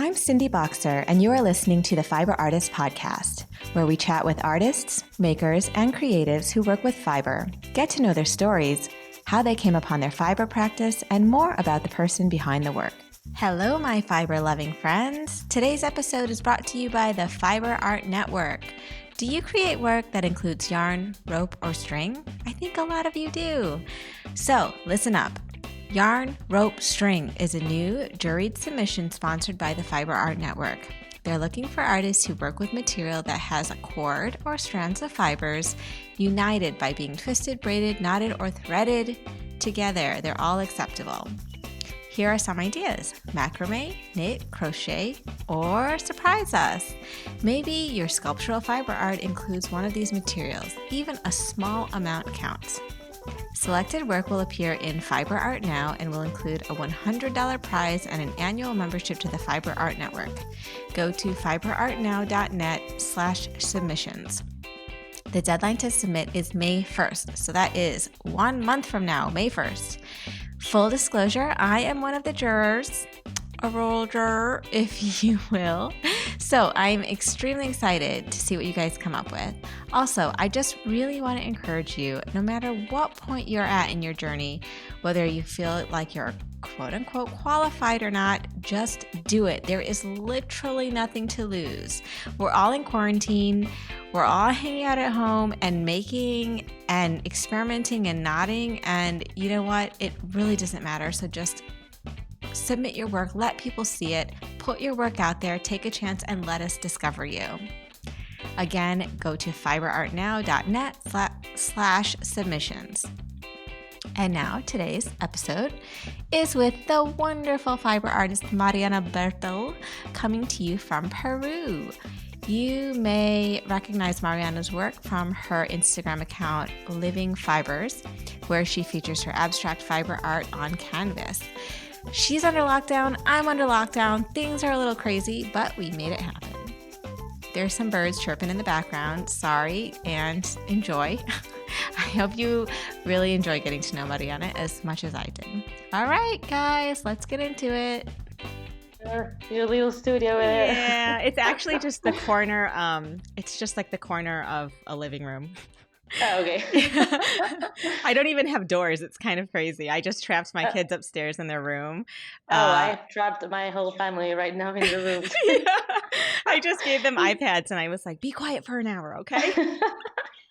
I'm Cindy Bokser, and you are listening to the Fiber Artist Podcast, where we chat with artists, makers, and creatives who work with fiber, get to know their stories, how they came upon their fiber practice, and more about the person behind the work. Hello, my fiber-loving friends. Today's episode is brought to you by the Fiber Art Network. Do you create work that includes yarn, rope, or string? I think a lot of you do. So, listen up. Yarn, Rope, String is a new juried submission sponsored by the Fiber Art Network. They're looking for artists who work with material that has a cord or strands of fibers united by being twisted, braided, knotted, or threaded together. They're all acceptable. Here are some ideas: macrame, knit, crochet, or surprise us. Maybe your sculptural fiber art includes one of these materials. Even a small amount counts. Selected work will appear in Fiber Art Now and will include a $100 prize and an annual membership to the Fiber Art Network. Go to fiberartnow.net/submissions. The deadline to submit is May 1st, so that is 1 month from now, May 1st. Full disclosure, I am one of the jurors, a role juror, if you will. So I'm extremely excited to see what you guys come up with. Also, I just really want to encourage you, no matter what point you're at in your journey, whether you feel like you're quote unquote qualified or not, just do it. There is literally nothing to lose. We're all in quarantine. We're all hanging out at home and making and experimenting and nodding. And you know what? It really doesn't matter. So just submit your work, let people see it, put your work out there, take a chance, and let us discover you. Again, go to fiberartnow.net/submissions. And now today's episode is with the wonderful fiber artist Mariana Baertl, coming to you from Peru. You may recognize Mariana's work from her Instagram account, Living Fibers, where she features her abstract fiber art on canvas. She's under lockdown, I'm under lockdown, things are a little crazy, but we made it happen. There's some birds chirping in the background, sorry, and enjoy. I hope you really enjoy getting to know Mariana as much as I did. All right, guys, let's get into it. Your little studio. Yeah, it's actually just the corner, it's just like the corner of a living room. Oh, okay. I don't even have doors. It's kind of crazy. I just trapped my kids upstairs in their room. I trapped my whole family right now in the room. Yeah. I just gave them iPads and I was like, be quiet for an hour, okay?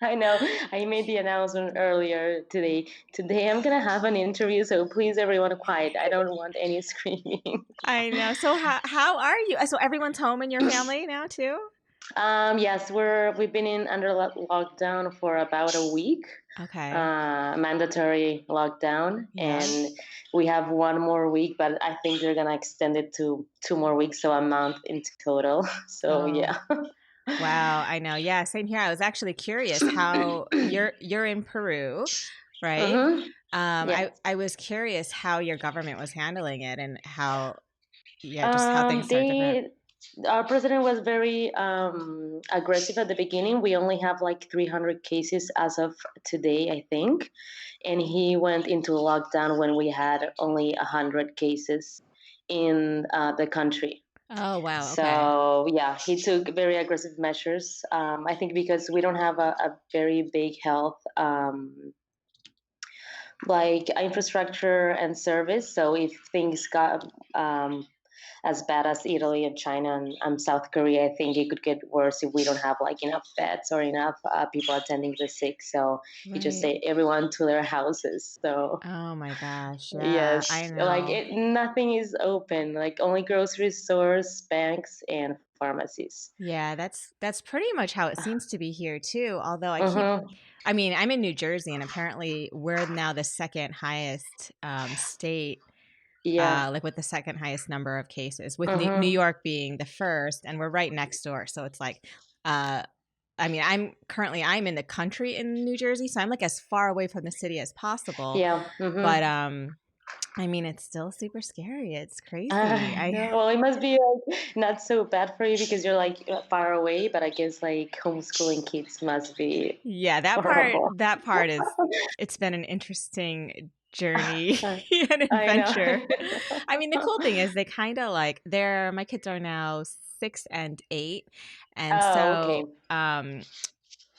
I know. I made the announcement earlier today. Today I'm going to have an interview, so please everyone quiet. I don't want any screaming. I know. So how are you? So everyone's home in your family now too? Yes, we've been under lockdown for about a week. Okay. Mandatory lockdown, and we have one more week, but I think they're gonna extend it to 2 more weeks, so a month in total. So yeah. Wow, I know. Yeah, same here. I was actually curious how you're in Peru, right? Mm-hmm. I was curious how your government was handling it and how how things are different. Our president was very aggressive at the beginning. We only have like 300 cases as of today, I think. And he went into lockdown when we had only 100 cases in the country. Oh, wow. Okay. So, yeah, he took very aggressive measures. I think because we don't have a very big health like infrastructure and service. So if things got as bad as Italy and China and South Korea, I think it could get worse if we don't have like enough beds or enough people attending the sick. So you just say everyone to their houses. So oh my gosh, yeah, yes, I know. like nothing is open. Like only grocery stores, banks, and pharmacies. Yeah, that's pretty much how it seems to be here too. Although I'm in New Jersey, and apparently we're now the second highest state. Yeah, like with the second highest number of cases, with New York being the first, and we're right next door. So it's like, I'm in the country in New Jersey, so I'm like as far away from the city as possible. Yeah. But it's still super scary. It's crazy. Well, it must be not so bad for you because you're like far away, but I guess like homeschooling kids must be that horrible. part is, it's been an interesting journey and I adventure. know. I mean, the cool thing is they kind of like my kids are now 6 and 8. And Oh, okay. so,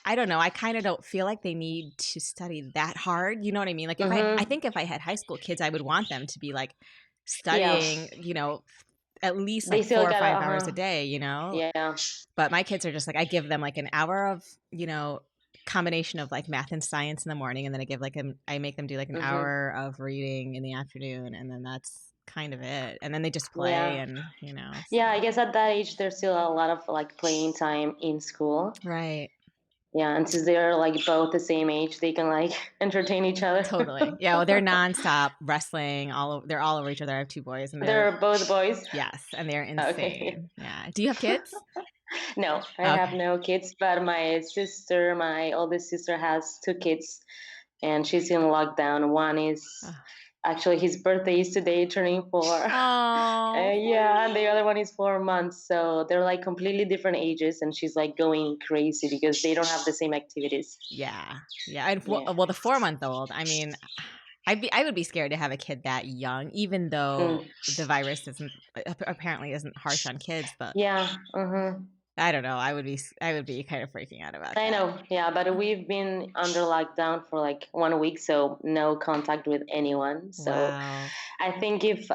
I don't know. I kind of don't feel like they need to study that hard. You know what I mean? Like I Mm-hmm. think if I had high school kids, I would want them to be like Yeah. studying, at least They like still 4 or got 5 hours a to, day, yeah. But my kids are just like, I give them like an hour of, combination of like math and science in the morning. And then I make them do like an Mm-hmm. hour of reading in the afternoon. And then that's kind of it. And then they just play Yeah. and. Yeah, I guess at that age, there's still a lot of like playing time in school. Right. Yeah, and since they're like both the same age, they can like entertain each other. Totally. Yeah. Well, they're nonstop wrestling. They're all over each other. I have 2 boys and they're, They're both boys. yes. And they're Okay. insane. Yeah. Do you have kids? No, I have Okay. no kids, but my oldest sister, has 2 kids, and she's in lockdown. One is actually his birthday is today, turning 4. Oh, Yeah, and the other one is 4 months. So they're like completely different ages, and she's like going crazy because they don't have the same activities. yeah. Yeah. And Yeah. well, the 4-month-old, I mean, I would be scared to have a kid that young, even though Mm. the virus apparently isn't harsh on kids, but Yeah. Mm-hmm. I don't know. I would be kind of freaking out about I that. know. Yeah, but we've been under lockdown for like 1 week, so no contact with anyone. So Wow. I think if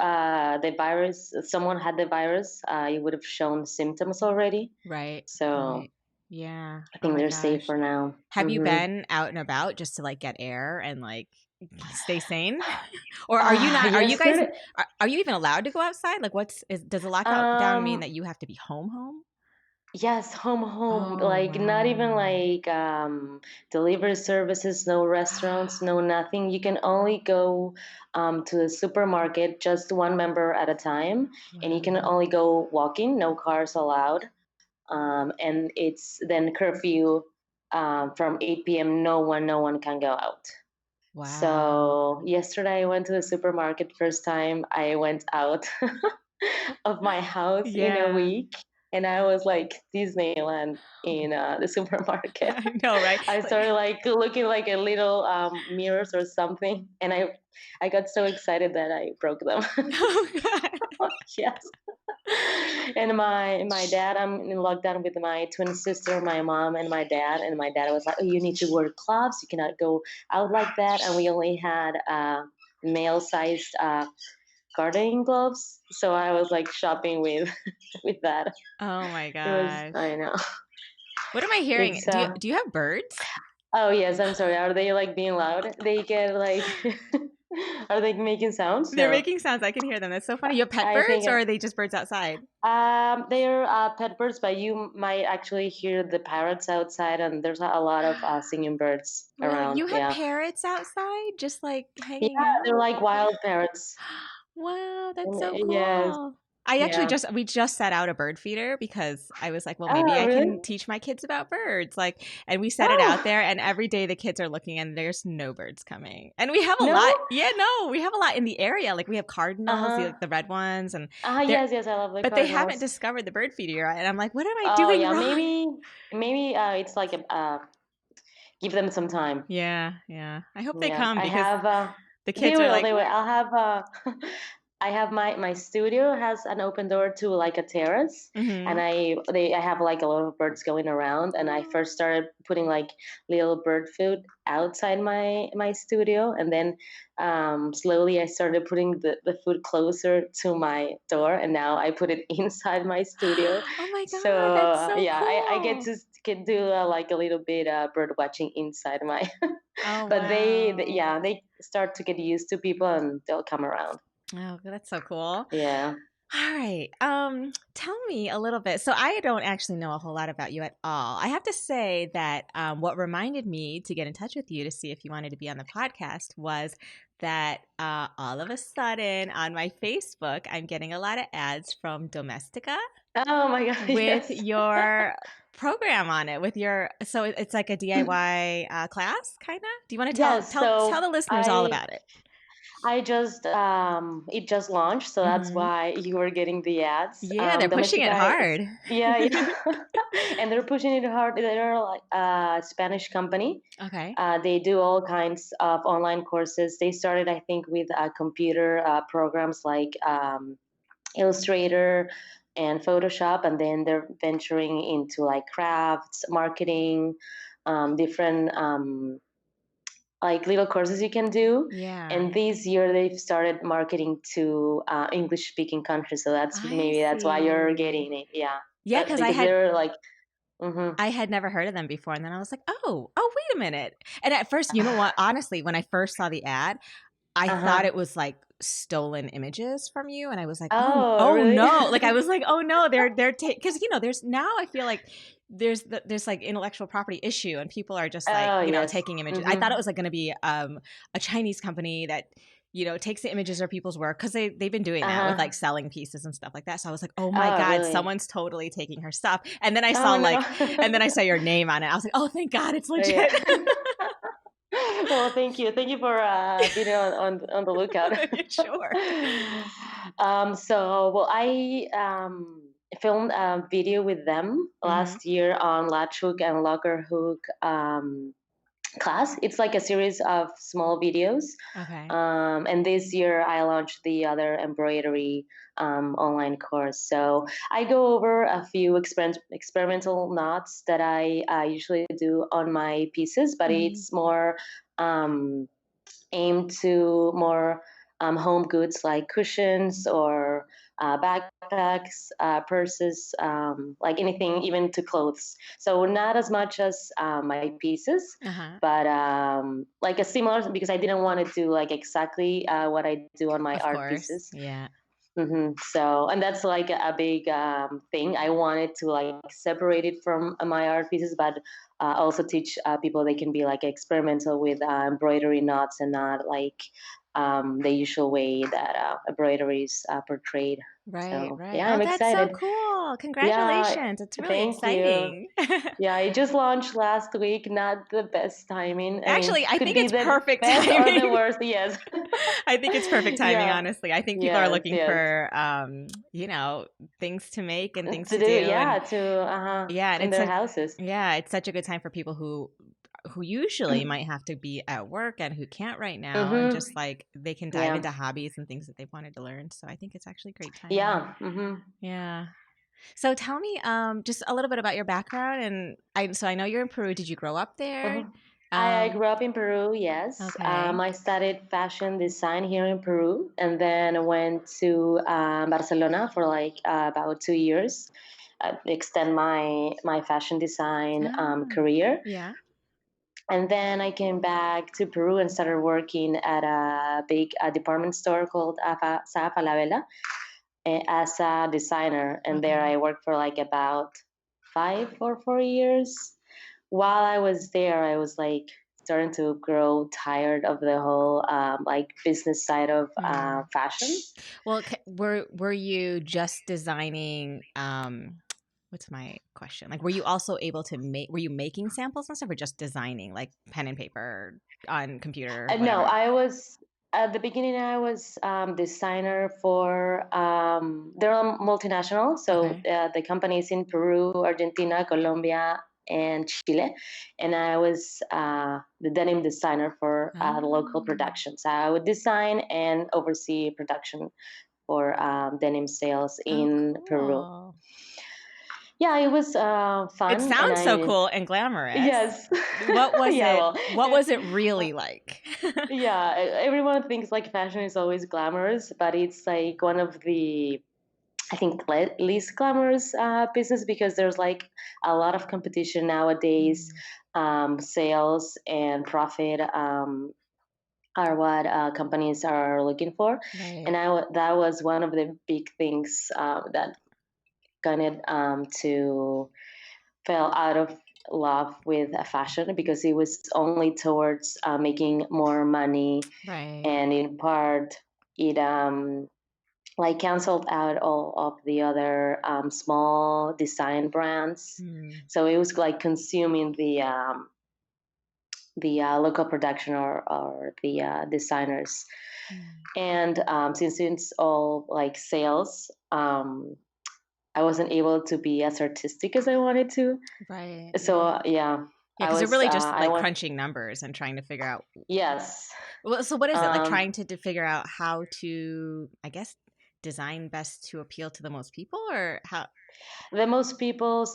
someone had the virus, it would have shown symptoms already. Right. So Right. Yeah. I Oh think my they're safe gosh. for now. Have you Mm-hmm. been out and about just to like get air and like stay sane? Or are you not, are you guys, Yesterday, are you even allowed to go outside? Like does a lockdown mean um, that you have to be home? yes, home. Oh, Like not even wow. like delivery services, no restaurants, no nothing. You can only go to the supermarket just one member at a time, and you can Wow. only go walking, no cars allowed. And it's then curfew from 8 p.m. No one can go out. Wow. So yesterday I went to the supermarket. First time I went out of my house in a Yeah. week, and I was like Disneyland in the supermarket. I know, right? I started like looking like a little mirrors or something, and I got so excited that I broke them. Oh, God. Yes. And my dad, I'm in lockdown with my twin sister, my mom, and my dad. And my dad was like, "Oh, you need to wear gloves. You cannot go out like that." And we only had male-sized gardening gloves, so I was like shopping with with that. Oh my It was, gosh. I know. What am I hearing? It's Do you have birds? Oh yes, I'm sorry. Are they like being loud? They get like, are they making sounds? They're No, making sounds. I can hear them. That's so funny. You have pet I birds think or are they just birds outside? they're pet birds, but you might actually hear the parrots outside, and there's a lot of singing birds Really? around. You have Yeah, parrots outside just like yeah, hanging they're out? like wild parrots. Wow, that's so And, yes, cool. I actually yeah. we just set out a bird feeder because I was like, well, maybe Oh, I really? can teach my kids about birds. Like, and we set it out Oh, there, and every day the kids are looking, and there's no birds coming. And we have a no. lot. Yeah, no, we have a lot in the area. Like we have Uh cardinals, huh. like the red ones, and they're, Yes, yes, I love the but they haven't cardinals. discovered the bird feeder. And I'm like, what am I Oh doing yeah, wrong? maybe it's like a give them some time. Yeah, yeah. I hope they Yeah, come I because have. the They kids are will. like, They will. what? I'll have. I have my studio has an open door to like a terrace, and Mm-hmm. I have like a lot of birds going around. And I first started putting like little bird food outside my studio, and then slowly I started putting the food closer to my door, and now I put it inside my studio. Oh my So God, that's so yeah, I get cool. to can do like a little bit bird watching inside my. Oh But wow. yeah, they start to get used to people, and they'll come around. Oh, that's so cool. Yeah. All right. Tell me a little bit. So I don't actually know a whole lot about you at all. I have to say that what reminded me to get in touch with you to see if you wanted to be on the podcast was that all of a sudden on my Facebook, I'm getting a lot of ads from Domestika Oh my God, with yes. your program on it, with your, so it's like a DIY class, kind of. Do you want to Yes, tell so the listeners all I about it? I just it just launched, so that's Hmm. why you were getting the ads. Yeah, they're pushing it Domestika, hard. yeah, yeah, and they're pushing it hard. They're like a Spanish company. Okay. They do all kinds of online courses. They started, I think, with computer programs like Illustrator and Photoshop, and then they're venturing into like crafts, marketing, different like little courses you can do. Yeah, And this year they've started marketing to English speaking countries. So I that's why you're see. getting it. Yeah, Yeah, because because they're like, mm-hmm. I had never heard of them before, and then I was like, oh, wait a minute. And at first, you know what? Honestly, when I first saw the ad, I Uh thought huh. it was like stolen images from you, and I was like, Oh, oh really? no! Like I was like, oh no, they're because there's now I feel like there's like intellectual property issue, and people are just like Oh, yes. taking images. I thought Mm-hmm. it was like going to be a Chinese company that takes the images of people's work because they've been doing Uh that with huh. like selling pieces and stuff like that. So I was like, oh my Oh, god, really? someone's totally taking her stuff. And then I saw Oh like, and then I no. saw your name on it. I was like, oh thank God, it's Yeah. legit. Well, thank you for being on the lookout. Sure. Well, I filmed a video with them Hmm. last year on latch hook and locker hook class. It's like a series of small videos. Okay. And this year I launched the other embroidery online course. So I go over a few experimental knots that I usually do on my pieces, but Hmm. it's more um, aimed to more home goods like cushions or backpacks, purses, like anything, even to clothes. So not as much as my pieces, Uh-huh. but like a similar because I didn't want to do like exactly what I do on my Of art course. pieces. Yeah. So, and that's like a big thing. I wanted to like separate it from my art pieces, but also teach people they can be like experimental with embroidery knots and not like the usual way that embroidery is portrayed. Right, So, right. yeah, Oh, I'm that's so excited. cool. Yeah, Congratulations. It's really thank you. exciting. Yeah, it just launched last week. Not the best timing. I mean, Actually, I could think be it's the perfect best or the timing. worst. Yes. I think it's perfect timing, Yeah. honestly. I think people are Yes. looking Yes. for things to make and things To to do, do yeah, and to yeah, and in their houses. it's such a good time for people who usually might have to be at work and who can't right now and Mm-hmm. just like they can dive Yeah. into hobbies and things that they've wanted to learn. So I think it's actually great timing. Yeah. Mm-hmm. Yeah. So tell me just a little bit about your background and I know you're in Peru. Did you grow up there? Mm-hmm. I Um grew up in Peru, yes. okay. I studied fashion design here in Peru and then I went to Barcelona for like about 2 years, extend my fashion design Ah, career. yeah. And then I came back to Peru and started working at a big department store called Sa Falabella as a designer, and there Okay. I worked for like about 5 or 4 years. While I was there, I was like starting to grow tired of the whole like business side of Hmm. fashion. Well, were you just designing what's my question? Like were you also able to were you making samples and stuff or just designing like pen and paper on computer, No, whatever? I was at the beginning. I was designer for they're a multinational, so Okay. the companies in Peru, Argentina, Colombia, and Chile, and I was the denim designer for the local Oh. productions. I would design and oversee production for denim sales Oh, in Peru. cool. Yeah, it was It fun, and sounds so I cool and glamorous. yes, What was yeah, it? well. What was it really like? Yeah, everyone thinks like fashion is always glamorous, but it's like one of the I think least glamorous business because there's like a lot of competition nowadays. Mm, Sales and profit are what companies are looking for, right. and that was one of the big things that kind of to fell out of love with fashion because it was only towards making more money, Right. and in part it like canceled out all of the other small design brands. Mm, So it was like consuming the local production or the designers. Mm. And since it's all like sales, I wasn't able to be as artistic as I wanted to. Right. So yeah, Yeah, because you're really just I like went. crunching numbers and trying to figure out. Yes. Well, so what is it like Um, trying to figure out how to, I guess, design best to appeal to the most people, or how? the most people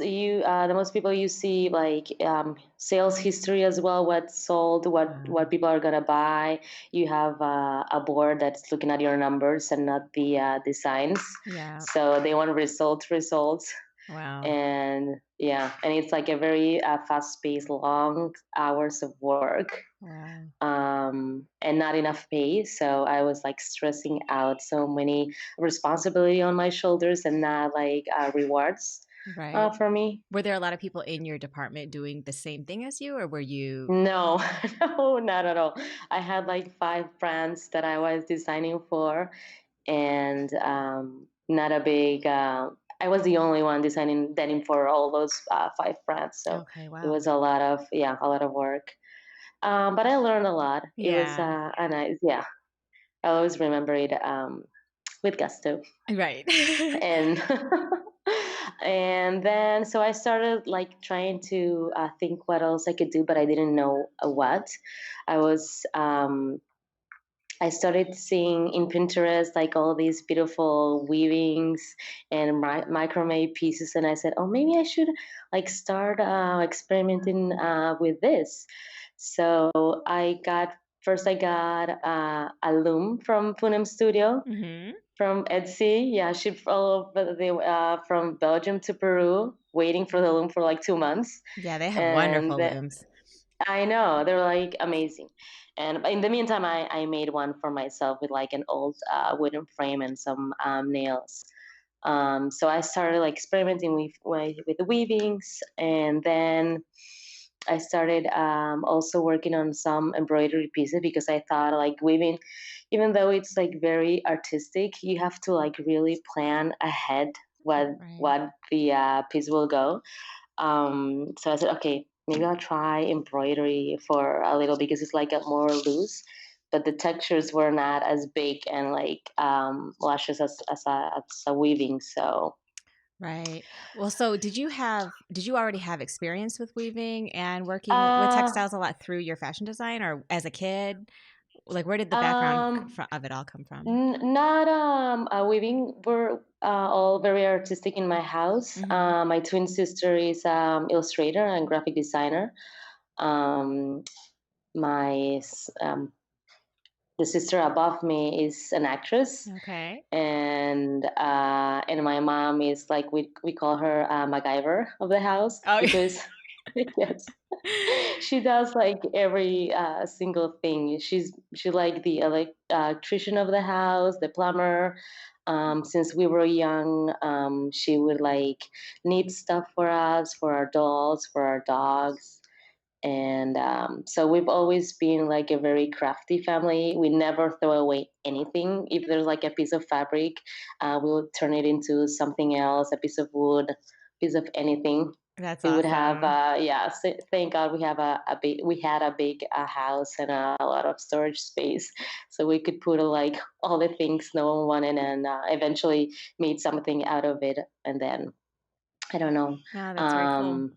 you see like sales history as well, what sold, what people are gonna buy. You have a board that's looking at your numbers and not the designs. Yeah. So they want results. Wow. And yeah, and it's like a very fast paced, long hours of work, Wow. and not enough pay. So I was like stressing out, so many responsibility on my shoulders and not like rewards Right. for me. Were there a lot of people in your department doing the same thing as you, or were you? No, no, not at all. I had like five brands that I was designing for, and not a big. I was the only one designing denim for all those five brands, so Okay. it Wow. was a lot of work. But I learned a lot. It was Yeah. a nice, yeah. I always remember it with gusto. Right. And and then so I started like trying to think what else I could do, but I didn't know what. I was I started seeing in Pinterest like all these beautiful weavings and macrame pieces, and I said, "Oh, maybe I should like start experimenting with this." So I got a loom from Funem Studio Hmm. from Etsy. Yeah, shipped all over from Belgium to Peru, waiting for the loom for like 2 months, Yeah, they have and wonderful looms. I know they're like amazing. And in the meantime, I made one for myself with like an old wooden frame and some nails. So I started like experimenting with the weavings, and then I started also working on some embroidery pieces because I thought like weaving, even though it's like very artistic, you have to like really plan ahead Right. what the piece will go. So I said, okay, maybe I'll try embroidery for a little because it's like a more loose, but the textures were not as big and like luscious as a weaving. So Right. Well, so did you already have experience with weaving and working with uh, textiles a lot through your fashion design, or as a kid? Like, where did the background um, of it all come from? not weaving. We're all very artistic in my house. Hmm. My twin sister is illustrator and graphic designer. Um, my the sister above me is an actress, Okay. and my mom is like we call her MacGyver of the house Oh, because yes, she does like every single thing. She's like the electrician of the house, the plumber. Since we were young, she would like knit stuff for us, for our dolls, for our dogs. And so we've always been like a very crafty family. We never throw away anything. If there's like a piece of fabric, we'll turn it into something else, a piece of wood, piece of anything. that's We would have, awesome. thank God we had a big house and a lot of storage space. So we could put like all the things no one wanted and eventually made something out of it. And then I don't know. Oh, that's very cool. Um,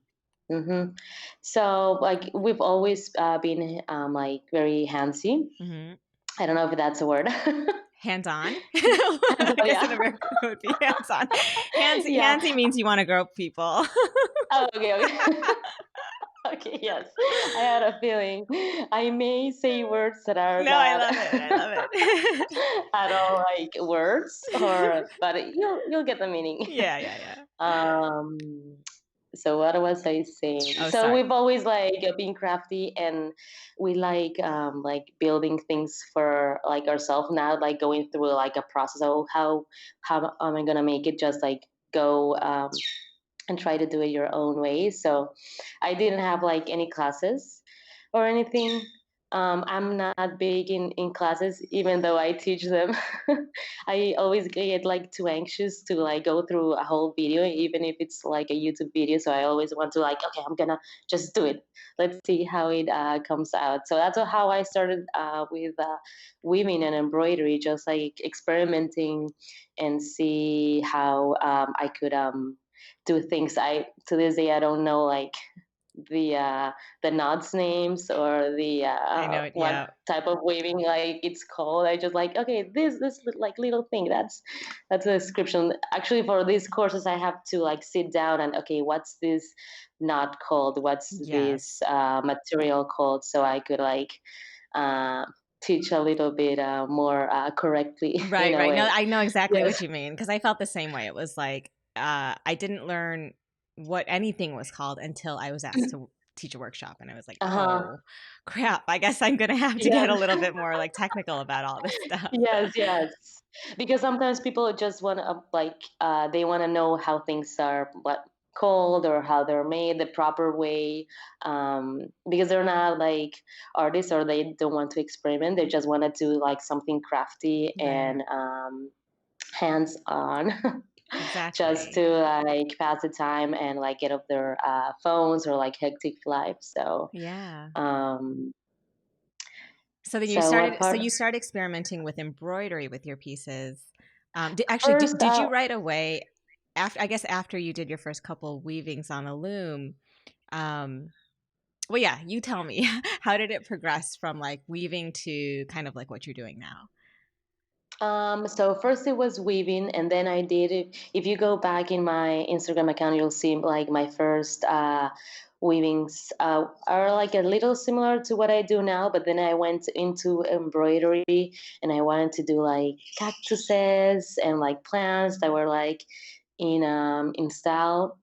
hmm So like we've always been like very handsy. Hmm. I don't know if that's a word. Hands on. So I guess in yeah, America it would be hands on. yeah. Handsy means you want to grope people. Oh, okay, okay. Okay, yes. I had a feeling. I may say words that are No, I not love it. I love it. at all like words, or but you'll get the meaning. Yeah, yeah, yeah. um, so what was I saying? Oh, So sorry. we've always like been crafty, and we like building things for like ourselves now, like going through like a process. Oh, how am I gonna make it? Just like go and try to do it your own way. So I didn't have like any classes or anything. I'm not big in classes, even though I teach them. I always get like too anxious to like go through a whole video, even if it's like a YouTube video. So I always want to like, okay, I'm gonna just do it. Let's see how it comes out. So that's how I started with weaving and embroidery, just like experimenting and see how I could do things. I to this day I don't know like the uh the knots names or the I know. what Yeah. type of weaving like it's called. I just like, okay, this like little thing, that's a description. Actually for these courses I have to like sit down and, okay, what's this knot called, what's Yes. this material called, so I could like uh teach a little bit more correctly in Right, a right. No, way. I know exactly what Yes. you mean because I felt the same way. It was like I didn't learn what anything was called until I was asked to teach a workshop, and I was like, Uh-huh. "Oh, crap! I guess I'm gonna have to get Yes. a little bit more like technical about all this stuff." Yes, yes. Because sometimes people just want to like they want to know how things are what called or how they're made the proper way, because they're not like artists or they don't want to experiment. They just want to do like something crafty Right. and hands on. Just Exactly. to like pass the time and like get off their phones or like hectic life. So Yeah. um So then you so what started. So part you started experimenting with embroidery with your pieces. Actually, first did you right away? After I guess after you did your first couple weavings on a loom. Um, Well, yeah, you tell me. How did it progress from like weaving to kind of like what you're doing now? So first it was weaving, and then I did it. If you go back in my Instagram account, you'll see like my first weavings are like a little similar to what I do now. But then I went into embroidery, and I wanted to do like cactuses and like plants that were like in style.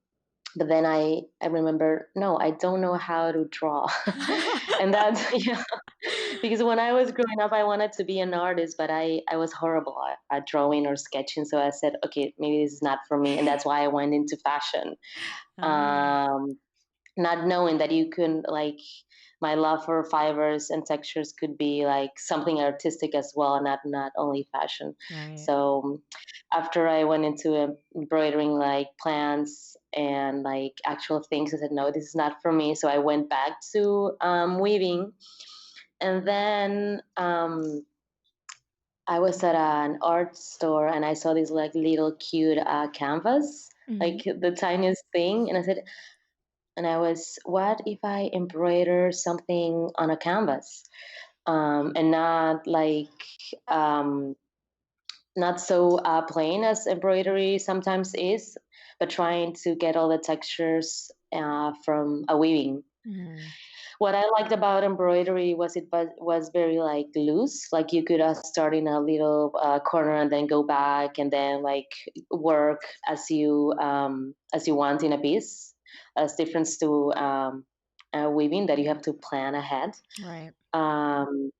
But then I remember, no, I don't know how to draw, and that's yeah. Because when I was growing up, I wanted to be an artist, but I was horrible at drawing or sketching. So I said, okay, maybe this is not for me, and that's why I went into fashion. Oh, Um, Not knowing that you can like my love for fibers and textures could be like something artistic as well, not only fashion. right. So after I went into embroidering like plants and like actual things, I said no, this is not for me. So I went back to weaving, and then I was at an art store and I saw this like little cute canvas, Hmm. like the tiniest thing, and I said, and I was, what if I embroider something on a canvas, and not like um, not so plain as embroidery sometimes is, but trying to get all the textures from a weaving. Hmm. What I liked about embroidery was was very like loose. Like you could start in a little corner and then go back and then like work as you want in a piece. As different to weaving that you have to plan ahead. Right. Um,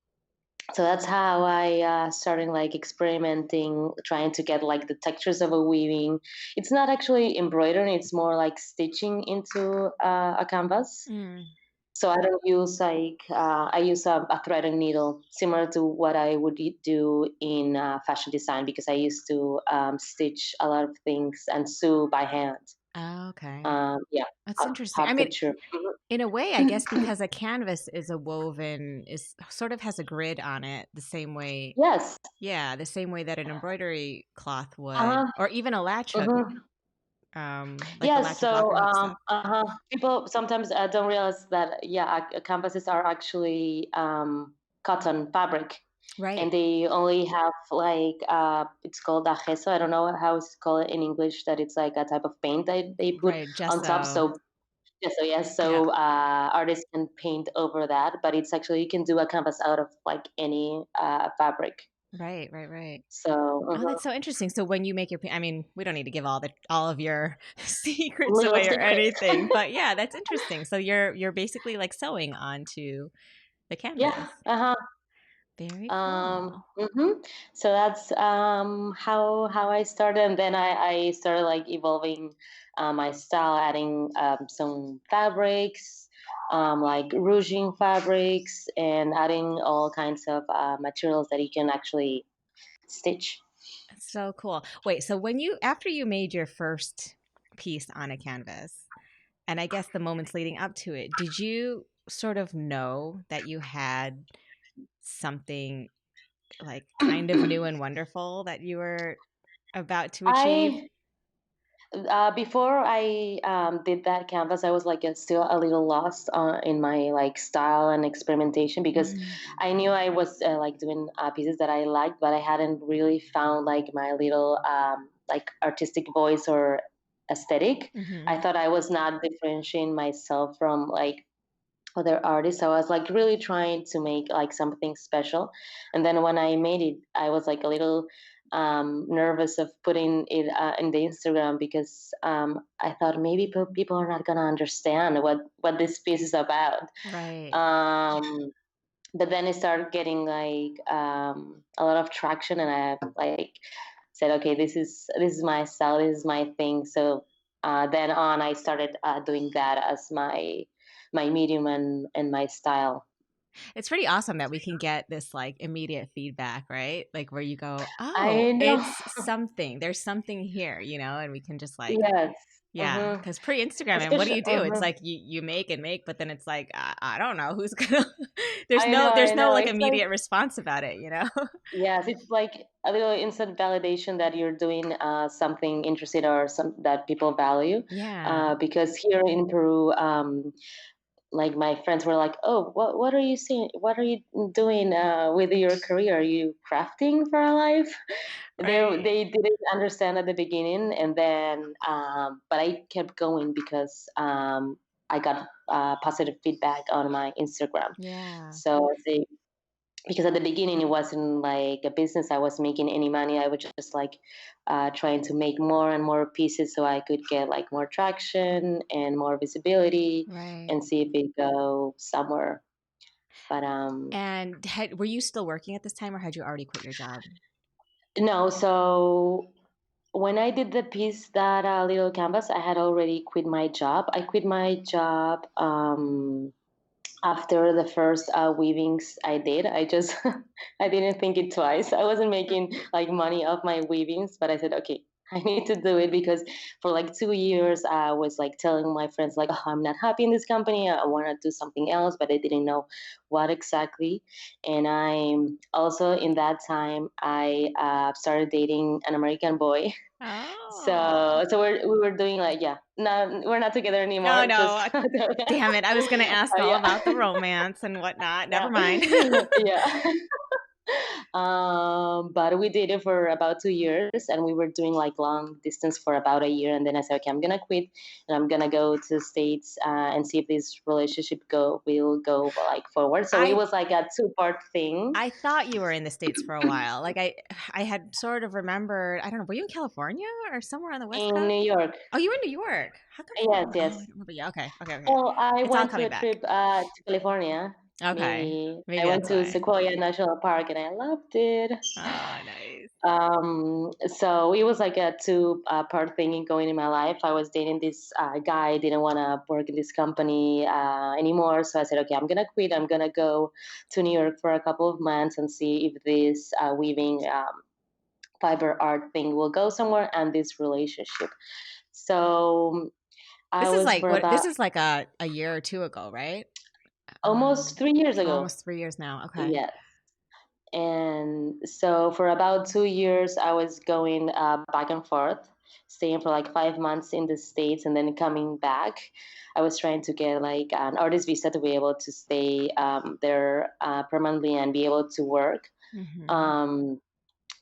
so that's how I started like experimenting, trying to get like the textures of a weaving. It's not actually embroidering; it's more like stitching into a canvas. Mm. So I don't use like I use a thread and needle, similar to what I would do in fashion design, because I used to stitch a lot of things and sew by hand. Oh, okay. Yeah, That's interesting. I hot mean, couture. in a way, I guess because a canvas is a woven is sort of has a grid on it the same way. Yes. Yeah, the same way that an embroidery cloth would, Uh-huh. or even a latch hook, Hmm. like the Yes. latch hook So locker hook stuff. people sometimes don't realize that canvases are actually cotton fabric, and Right. they only have like it's called a gesso. I don't know how it's called in English. That it's like a type of paint that they put Right. on top. Gesso. So yes, Yeah. so artists can paint over that, but it's actually you can do a canvas out of like any fabric. Right. Right. Right. So Oh, that's so interesting. So when you make your, I mean, we don't need to give all of your secrets little away or secret. anything, but yeah, that's interesting. So you're basically like sewing onto the Yeah. canvas. Uh huh. Very cool. Mhm. So that's how I started, and then I started like evolving my style, adding some fabrics, like rouging fabrics, and adding all kinds of materials that you can actually stitch. So cool. Wait, so after you made your first piece on a canvas, and I guess the moments leading up to it, did you sort of know that you had something like kind of new and wonderful that you were about to achieve? I Before I did that canvas, I was like still a little lost in my like style and experimentation because Mm, I knew I was like doing pieces that I liked, but I hadn't really found like my little like artistic voice or aesthetic. I hmm. thought I was not differentiating myself from like other artists. So I was like really trying to make like something special. And then when I made it, I was like a little nervous of putting it in the Instagram because I thought maybe people are not gonna understand what this piece is about. Right. Um, but then it started getting like a lot of traction, and I like said, okay, this is my style, this is my thing. So then on, I started doing that as my medium and my style. It's pretty awesome that we can get this like immediate feedback, right? Like where you go, oh, I know. it's something. There's something here, and we can just like, Yes. yeah, Hmm. because pre-Instagram, and what do Especially. you do? It's like you make and make, but then it's like I don't know who's gonna. I know. There's I no know. like It's like, immediate response about it. yes, it's like a little instant validation that you're doing something interesting or some that people value. Yeah, Because here in Peru, like my friends were like, "Oh, what are you saying? What are you doing with your career? Are you crafting for a life?" right. They didn't understand at the beginning, and then but I kept going because I got positive feedback on my Instagram. Yeah, So they, because at the beginning it wasn't like a business, I wasn't making any money. I was just like trying to make more and more pieces so I could get like more traction and more visibility right. and see if it go somewhere. But And were you still working at this time, or had you already quit your job? no, so when I did the piece, that little canvas, I had already quit my job. I quit my job after the first weavings I did. I just I didn't think it twice. I wasn't making like money off my weavings, but I said, okay, I need to do it because for like 2 years I was like telling my friends like, oh, I'm not happy in this company. I want to do something else, but I didn't know what exactly. And I'm also in that time I started dating an American boy. Oh, So we were doing like, yeah, no, we're not together no, anymore. Just no. Damn it. I was going to ask all yeah. about the romance and whatnot. Never Yeah. mind. Yeah. But we did it for about 2 years, and we were doing like long distance for about a year. And then I said, okay, I'm gonna quit, and I'm gonna go to the States and see if this relationship will go like forward. So it I was like a two-part thing. I thought you were in the States for a while. Like I had sort of remembered, I don't know, were you in California or somewhere on the West In Coast? New York. Oh, you were in New York. How come I don't Yes, remember? Oh, I yes. don't remember. Yeah, okay. Okay, okay. Well, I It's all went to coming a back. trip to California. Okay. Maybe I Maybe went that's to why. Sequoia National Park, and I loved it. Oh, nice. So it was like a two part thing going in my life. I was dating this guy, didn't want to work in this company anymore. So I said, okay, I'm going to quit. I'm going to go to New York for a couple of months and see if this weaving fiber art thing will go somewhere and this relationship. So I This is was like for what about this is like a year or two ago, right? almost 3 years ago. Almost 3 years now. Okay. Yes. And so for about 2 years, I was going back and forth, staying for like 5 months in the States and then coming back. I was trying to get like an artist visa to be able to stay there permanently and be able to work. Hmm. Um,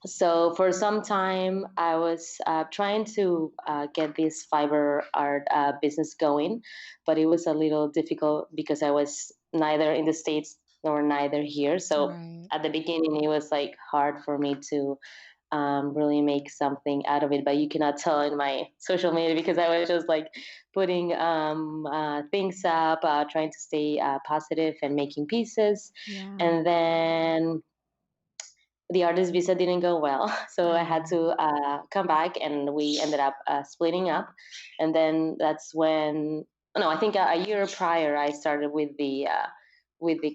so for some time, I was trying to get this fiber art business going, but it was a little difficult because I was neither in the States nor neither here. So Right. at the beginning, it was like hard for me to really make something out of it. But you cannot tell in my social media because I was just like putting things up, trying to stay positive and making pieces. Yeah. And then the artist visa didn't go well, so I had Oh. to come back, and we ended up splitting up. And then that's when, no, I think a year prior, I started with the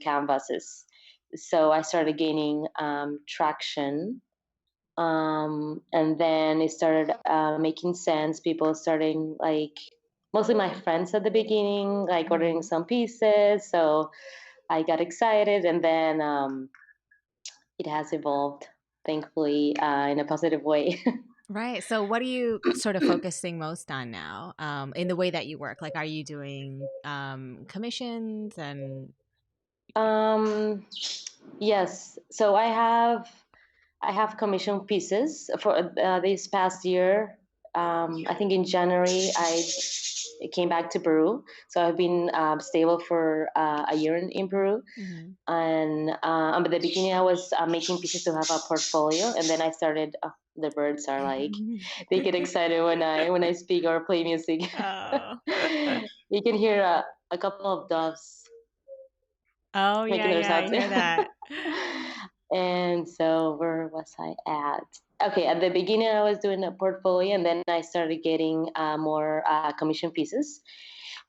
canvases. So I started gaining traction, and then it started making sense. People starting like, mostly my friends at the beginning, like ordering Mhm. some pieces. So I got excited, and then it has evolved, thankfully, in a positive way. Right. So what are you sort of focusing most on now, in the way that you work? Like, are you doing commissions and um, yes. So I have commissioned pieces for this past year. I think in January I came back to Peru, so I've been stable for a year in Peru. Mhm. And at the beginning, I was making pieces to have a portfolio, and then I started. The birds are like, they get excited when I speak or play music. Oh. You can hear a couple of doves Oh, yeah, making their yeah, I sounds. hear that. And so where was I at? Okay, at the beginning I was doing a portfolio, and then I started getting more commission pieces.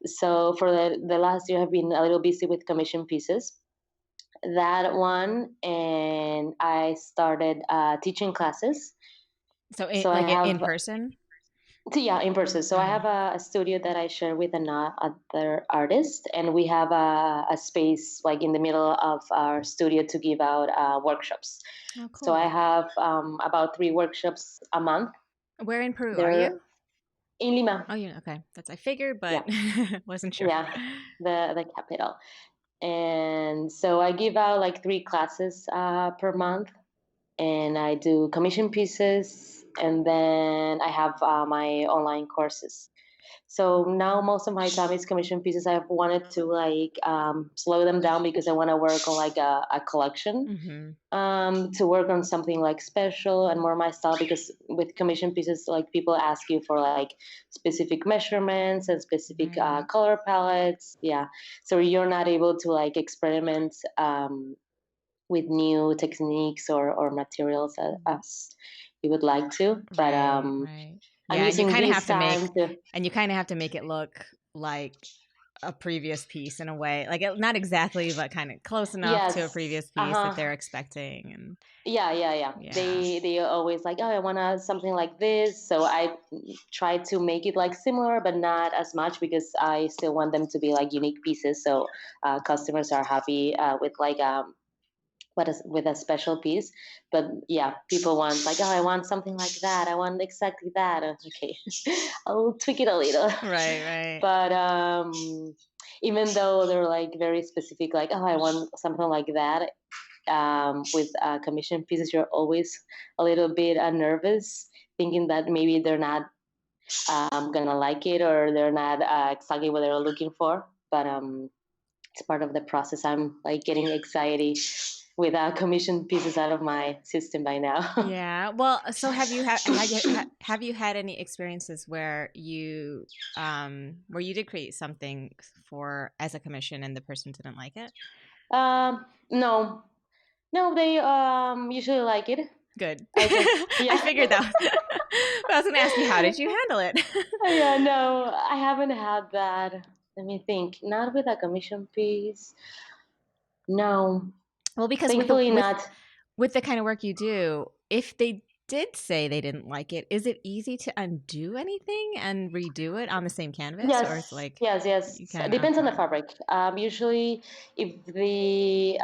So for the last year, I've been a little busy with commission pieces. That one, and I started teaching classes. So So I like in have, person? yeah, in person. So I Uh-huh. have a studio that I share with another artist, and we have a space like in the middle of our studio to give out workshops. Oh, So I cool. have about 3 workshops a month. Where in Peru are They're you? in Lima. Oh, you okay. That's I figured, but Yeah, wasn't sure. yeah, the capital. And so I give out like 3 classes per month, and I do commission pieces, and then I have my online courses. So now most of my time is commission pieces. I've wanted to like slow them down because I want to work on like a collection, Mhm. to work on something like special and more my style, because with commission pieces, like people ask you for like specific measurements and specific Right. color palettes. Yeah, so you're not able to like experiment with new techniques or materials as you would like to. But Right, right. I'm Yeah, and you using kind of this have to time make to, and you kind of have to make it look like a previous piece in a way. Like not exactly, but kind of close enough to a yes, previous piece that they're expecting and yeah. yeah. They always like, oh, I want to something like this. So I try to make it like similar, but not as much, because I still want them to be like unique pieces. So customers are happy with like what is with a special piece. But yeah, people want like, oh, I want something like that. I want exactly that. Okay, I'll tweak it a little. Right, right. But even though they're like very specific, like, oh, I want something like that, with commission pieces, you're always a little bit nervous, thinking that maybe they're not gonna like it, or they're not exactly what they're looking for. But it's part of the process. I'm like getting anxiety with commission pieces out of my system by now. Yeah. Well, so have you had any experiences where you did create something for as a commission and the person didn't like it? No, no, they usually like it. Good. I just, I yeah. figured that. But I was going to ask you, how did you handle it? Yeah, no, I haven't had that. Let me think. Not with a commission piece. No, Well, because thankfully not. with the kind of work you do, if they did say they didn't like it, is it easy to undo anything and redo it on the same canvas, or it's Yes, like you yes. can? Depends on the Okay. fabric. Usually, if the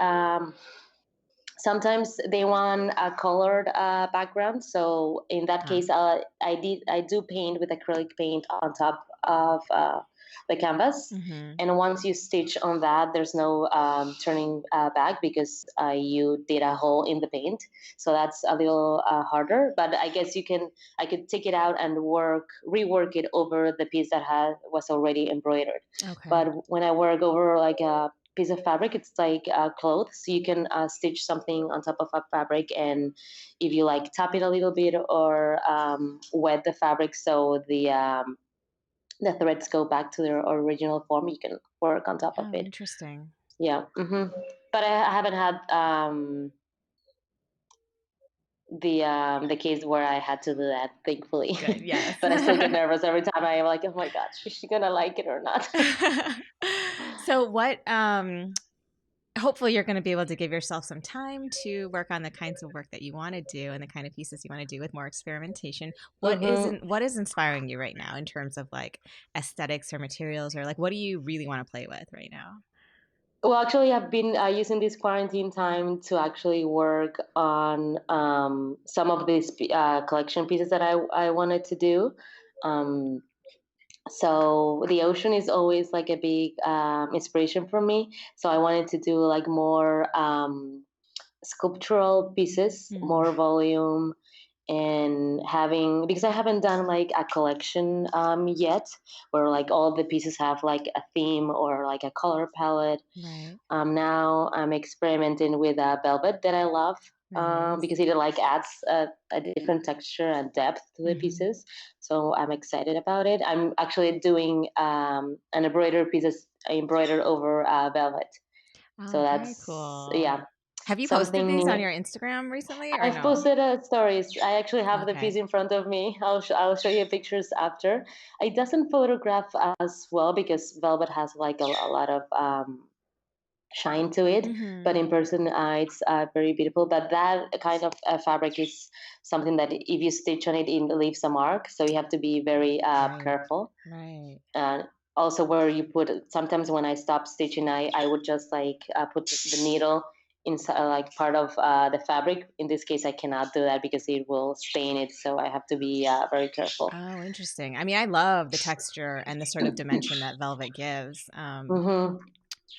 sometimes they want a colored background. So in that Huh. case, I do paint with acrylic paint on top of the canvas. Mm-hmm. And once you stitch on that, there's no turning back, because you did a hole in the paint. So that's a little harder. But I guess I could take it out and rework it over the piece that was already embroidered. Okay. But when I work over like a piece of fabric, it's like clothes, so you can stitch something on top of a fabric, and if you like tap it a little bit, or wet the fabric so the threads go back to their original form, you can work on top of Oh, it. interesting. Yeah. But I haven't had the case where I had to do that, thankfully. Good. Yes. But I still get nervous every time. I'm like, oh my gosh, is she gonna like it or not? So what hopefully you're going to be able to give yourself some time to work on the kinds of work that you want to do and the kind of pieces you want to do with more experimentation. What is inspiring you right now in terms of like aesthetics or materials, or like what do you really want to play with right now? Well, actually, I've been using this quarantine time to actually work on some of these collection pieces that I wanted to do. Um, so the ocean is always like a big inspiration for me. So I wanted to do like more sculptural pieces, more volume, and having, because I haven't done like a collection yet, where like all the pieces have like a theme or like a color palette. Right. Now I'm experimenting with velvet that I love, Nice. because it like adds a different texture and depth to the pieces. So I'm excited about it. I'm actually doing an embroidered over velvet. So Oh, very that's, cool. yeah, Have you posted something these on new. your Instagram recently or I've no? posted stories. I actually have the piece Okay. in front of me. I'll show you pictures after. It doesn't photograph as well because velvet has like a lot of shine to it, but in person it's very beautiful. But that kind of fabric is something that if you stitch on it, it leaves a mark, so you have to be very Right. careful. Right. Also where you put, sometimes when I stop stitching, I would just like put the needle inside like part of the fabric. In this case I cannot do that because it will stain it, so I have to be very careful. Oh, interesting. I mean, I love the texture and the sort of dimension that velvet gives. Mm-hmm.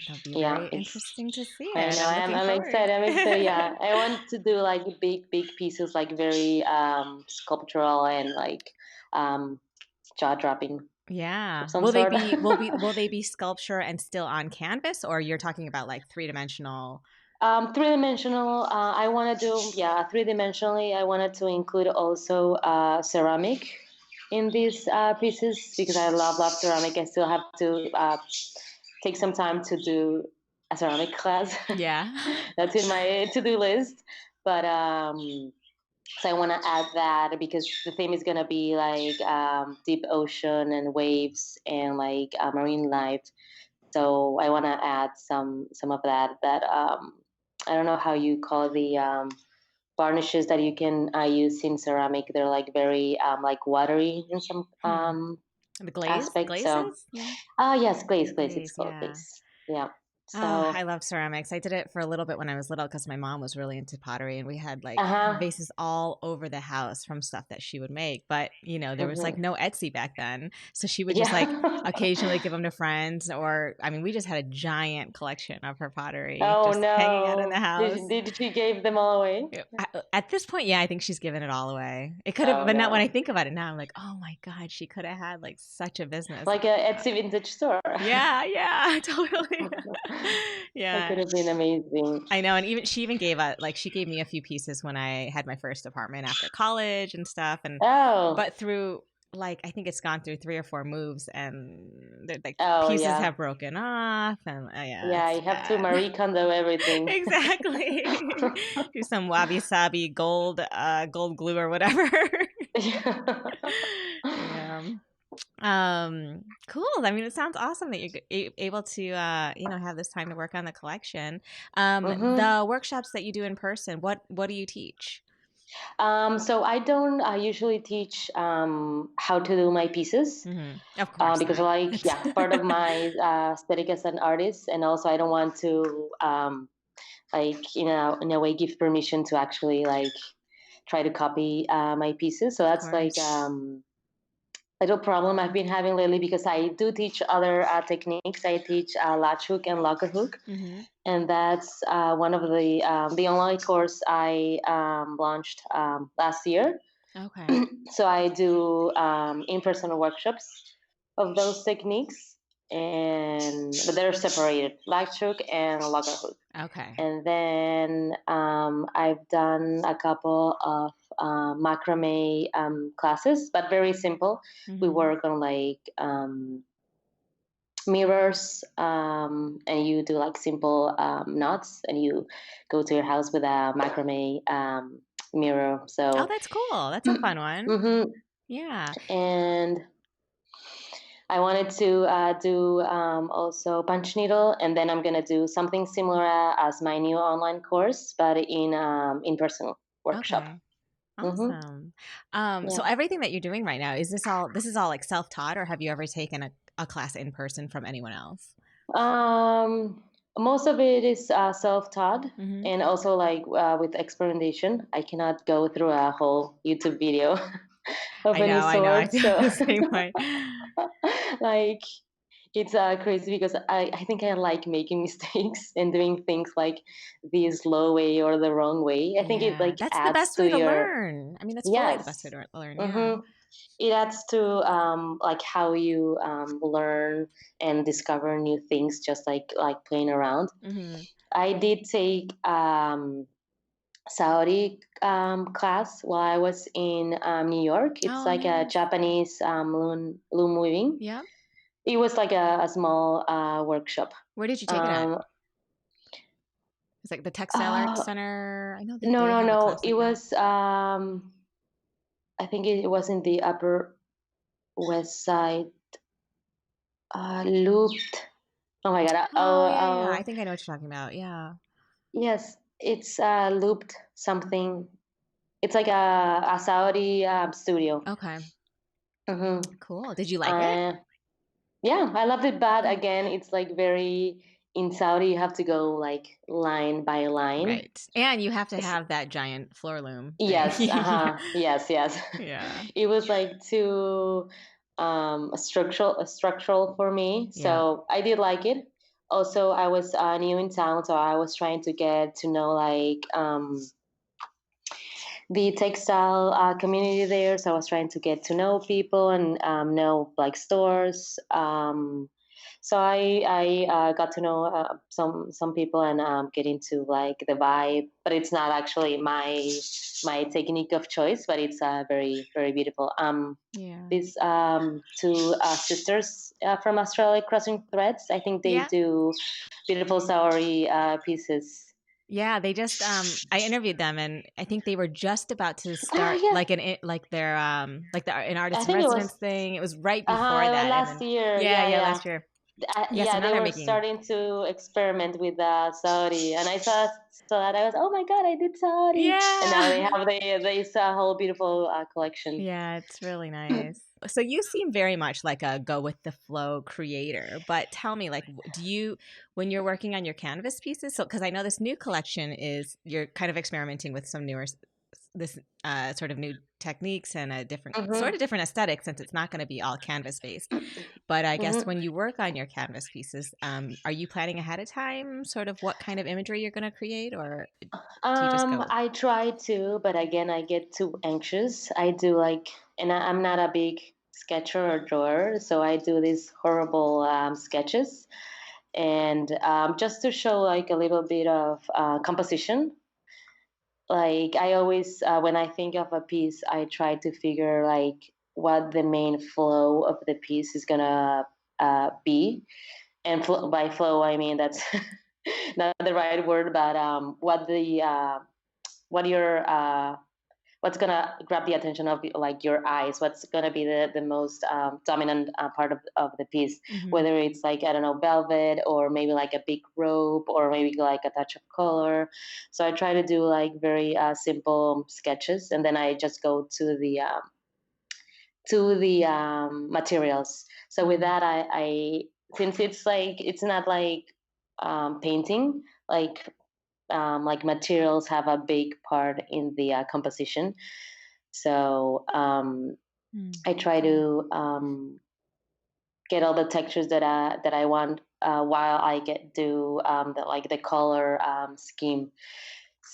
That'll be Yeah, very it's, interesting to see I it. know. I'm looking I'm forward. excited. I'm excited. Yeah, I want to do like big pieces, like very sculptural and like um, jaw dropping of Yeah. some sort. Will they be sculpture and still on canvas, or you're talking about like three-dimensional? Three dimensional. I want to do, yeah, three dimensionally. I wanted to include also ceramic in these pieces because I love ceramic. I still have to take some time to do a ceramic class. Yeah. That's in my to do list. But so I want to add that because the theme is gonna be like deep ocean and waves and like marine life. So I want to add some of that. I don't know how you call the varnishes that you can use in ceramic. They're like very like watery in some The aspect. So glazes? Yeah. yes, glaze, glaze. It's Glaze, called yeah. glaze. Yeah. Oh, So I love ceramics. I did it for a little bit when I was little because my mom was really into pottery and we had like uh-huh. vases all over the house from stuff that she would make. But, you know, there was like Hmm. no Etsy back then. So she would just like Yeah. occasionally give them to friends, or I mean, we just had a giant collection of her pottery Oh just hanging out in the no! house. Did she give them all away? Yeah, at this point, yeah, I think she's given it all away. It could have, Oh but not when I no! think about it now. I'm like, oh my God, she could have had like such a business. Like a Etsy vintage store. Yeah, yeah, totally. That Yeah, could have been amazing. I know. And even she even gave a like she gave me a few pieces when I had my first apartment after college and stuff. And Oh. but through like I think it's gone through 3 or 4 moves and like Oh pieces yeah. have broken off and yeah, Yeah, it's you have to bad. Marie Kondo everything. Exactly. Do some wabi sabi gold glue or whatever. Yeah. Cool. I mean, it sounds awesome that you're able to, have this time to work on the collection. Hmm. The workshops that you do in person, what do you teach? So I don't usually teach how to do my pieces Of course because, not. like, It's yeah, part of my aesthetic as an artist, and also I don't want to, like, in a way, give permission to actually like try to copy my pieces. So of that's like course. little problem I've been having lately because I do teach other techniques. I teach latch hook and locker hook, Hmm. and that's one of the online course I launched last year. Okay. So I do in-person workshops of those techniques, and but they're separated, latch hook and locker hook. Okay. And then I've done a couple of macrame classes, but very simple. We Hmm. work on like mirrors, and you do like simple knots, and you go to your house with a macrame mirror. Oh, So, that's cool. That's a fun one. hmm Yeah. and I wanted to do also punch needle, and then I'm gonna do something similar as my new online course, but in person workshop. Okay. hmm Awesome. So Yeah. everything that you're doing right now, this is all like self-taught, or have you ever taken a class in person from anyone else? Um, Most of it is self-taught, Hmm. and also like with experimentation. I cannot go through a whole YouTube video of any I know. I sort. feel So, the same way. like, it's crazy because I think I like making mistakes and doing things like the slow way or the wrong way. I think it Yeah, like that's the adds best to way to your learn. I mean, that's fully the best way yes. to learn. Yeah. Mm-hmm. It adds to like how you learn and discover new things, just like playing around. Hmm. I did take Saudi class while I was in New York. It's Oh, like a nice. Japanese loom weaving. Yeah. It was like a small workshop. Where did you take it at? Um, It's like the Textile Arts uh, Center. I know that no, they no, have a no. class It like that. was I think it was in the Upper West Side, looped. Oh my god. Oh, yeah, yeah. I think I know what you're talking about. Yeah. Yes, it's looped something. It's like a Saudi studio. Okay. Mm-hmm. Cool. Did you like it? Uh, yeah, I loved it. But Oh, again, it's like very in Saudi. You have to go like line by line. right. And you have to S- have that giant floor loom thing. Yes. Uh Yeah. huh. Yes. Yes. Yeah. It was like too structural for me. Yeah. So I did like it. Also, I was new in town, so I was trying to get to know like the textile community there. So I was trying to get to know people and know like stores. So I got to know some people and get into like the vibe. But it's not actually my technique of choice. But it's very very beautiful. Yeah. These two sisters from Australia, Crossing Threads. I think they Yeah. do beautiful sari pieces. Yeah, they just I interviewed them and I think they were just about to Ah, start yeah. like like their like an I artist in think it residence was thing. It was right before that and last then year. yeah, Yeah, yeah, yeah. last year. Yeah, so Yeah, now they they're were making starting to experiment with Saudi, and I saw that I was, oh my god, I did Saudi, and now yeah. they saw a whole beautiful collection. Yeah, it's really nice. So you seem very much like a go with the flow creator, but tell me, like, do you, when you're working on your canvas pieces, so because I know this new collection is you're kind of experimenting with some newer, this sort of new techniques and a different, sort of hmm different aesthetic since it's not going to be all canvas based. But I guess hmm when you work on your canvas pieces, are you planning ahead of time, sort of what kind of imagery you're going to create, or do you just go? I try to, but again, I get too anxious. I do like, and I'm not a big sketcher or drawer, so I do these horrible sketches, and just to show like a little bit of composition. Like I always, when I think of a piece, I try to figure like what the main flow of the piece is gonna be, and by flow I mean that's not the right word, but what your what's gonna grab the attention of like your eyes, what's gonna be the most dominant part of the piece, Hmm. whether it's like I don't know velvet or maybe like a big rope or maybe like a touch of color. So I try to do like very simple sketches, and then I just go to the materials. So with Hmm. that I since it's like it's not like painting like materials have a big part in the composition. So I try Cool. to get all the textures that I want while I get do the color scheme,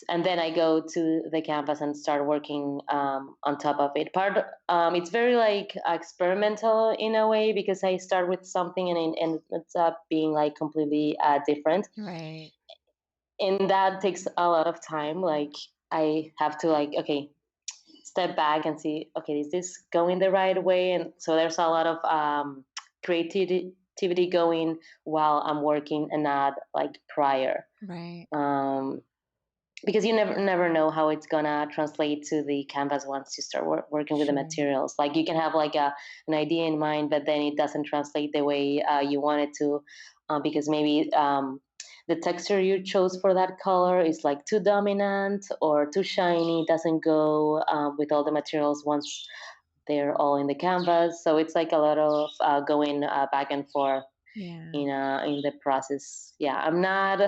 and then I go to the canvas and start working on top of it. It's very like experimental in a way because I start with something and it ends up being like completely different, Right. and that takes a lot of time. Like I have to like okay step back and see okay is this going the right way, and so there's a lot of creativity going while I'm working and not like prior. Right. um, because you never know how it's gonna translate to the canvas once you start working with the Sure. materials. Like you can have like an idea in mind, but then it doesn't translate the way you want it to, because maybe the texture you chose for that color is like too dominant or too shiny. It doesn't go with all the materials once they're all in the canvas. So it's like a lot of going back and forth Yeah. in the process. Yeah, I'm not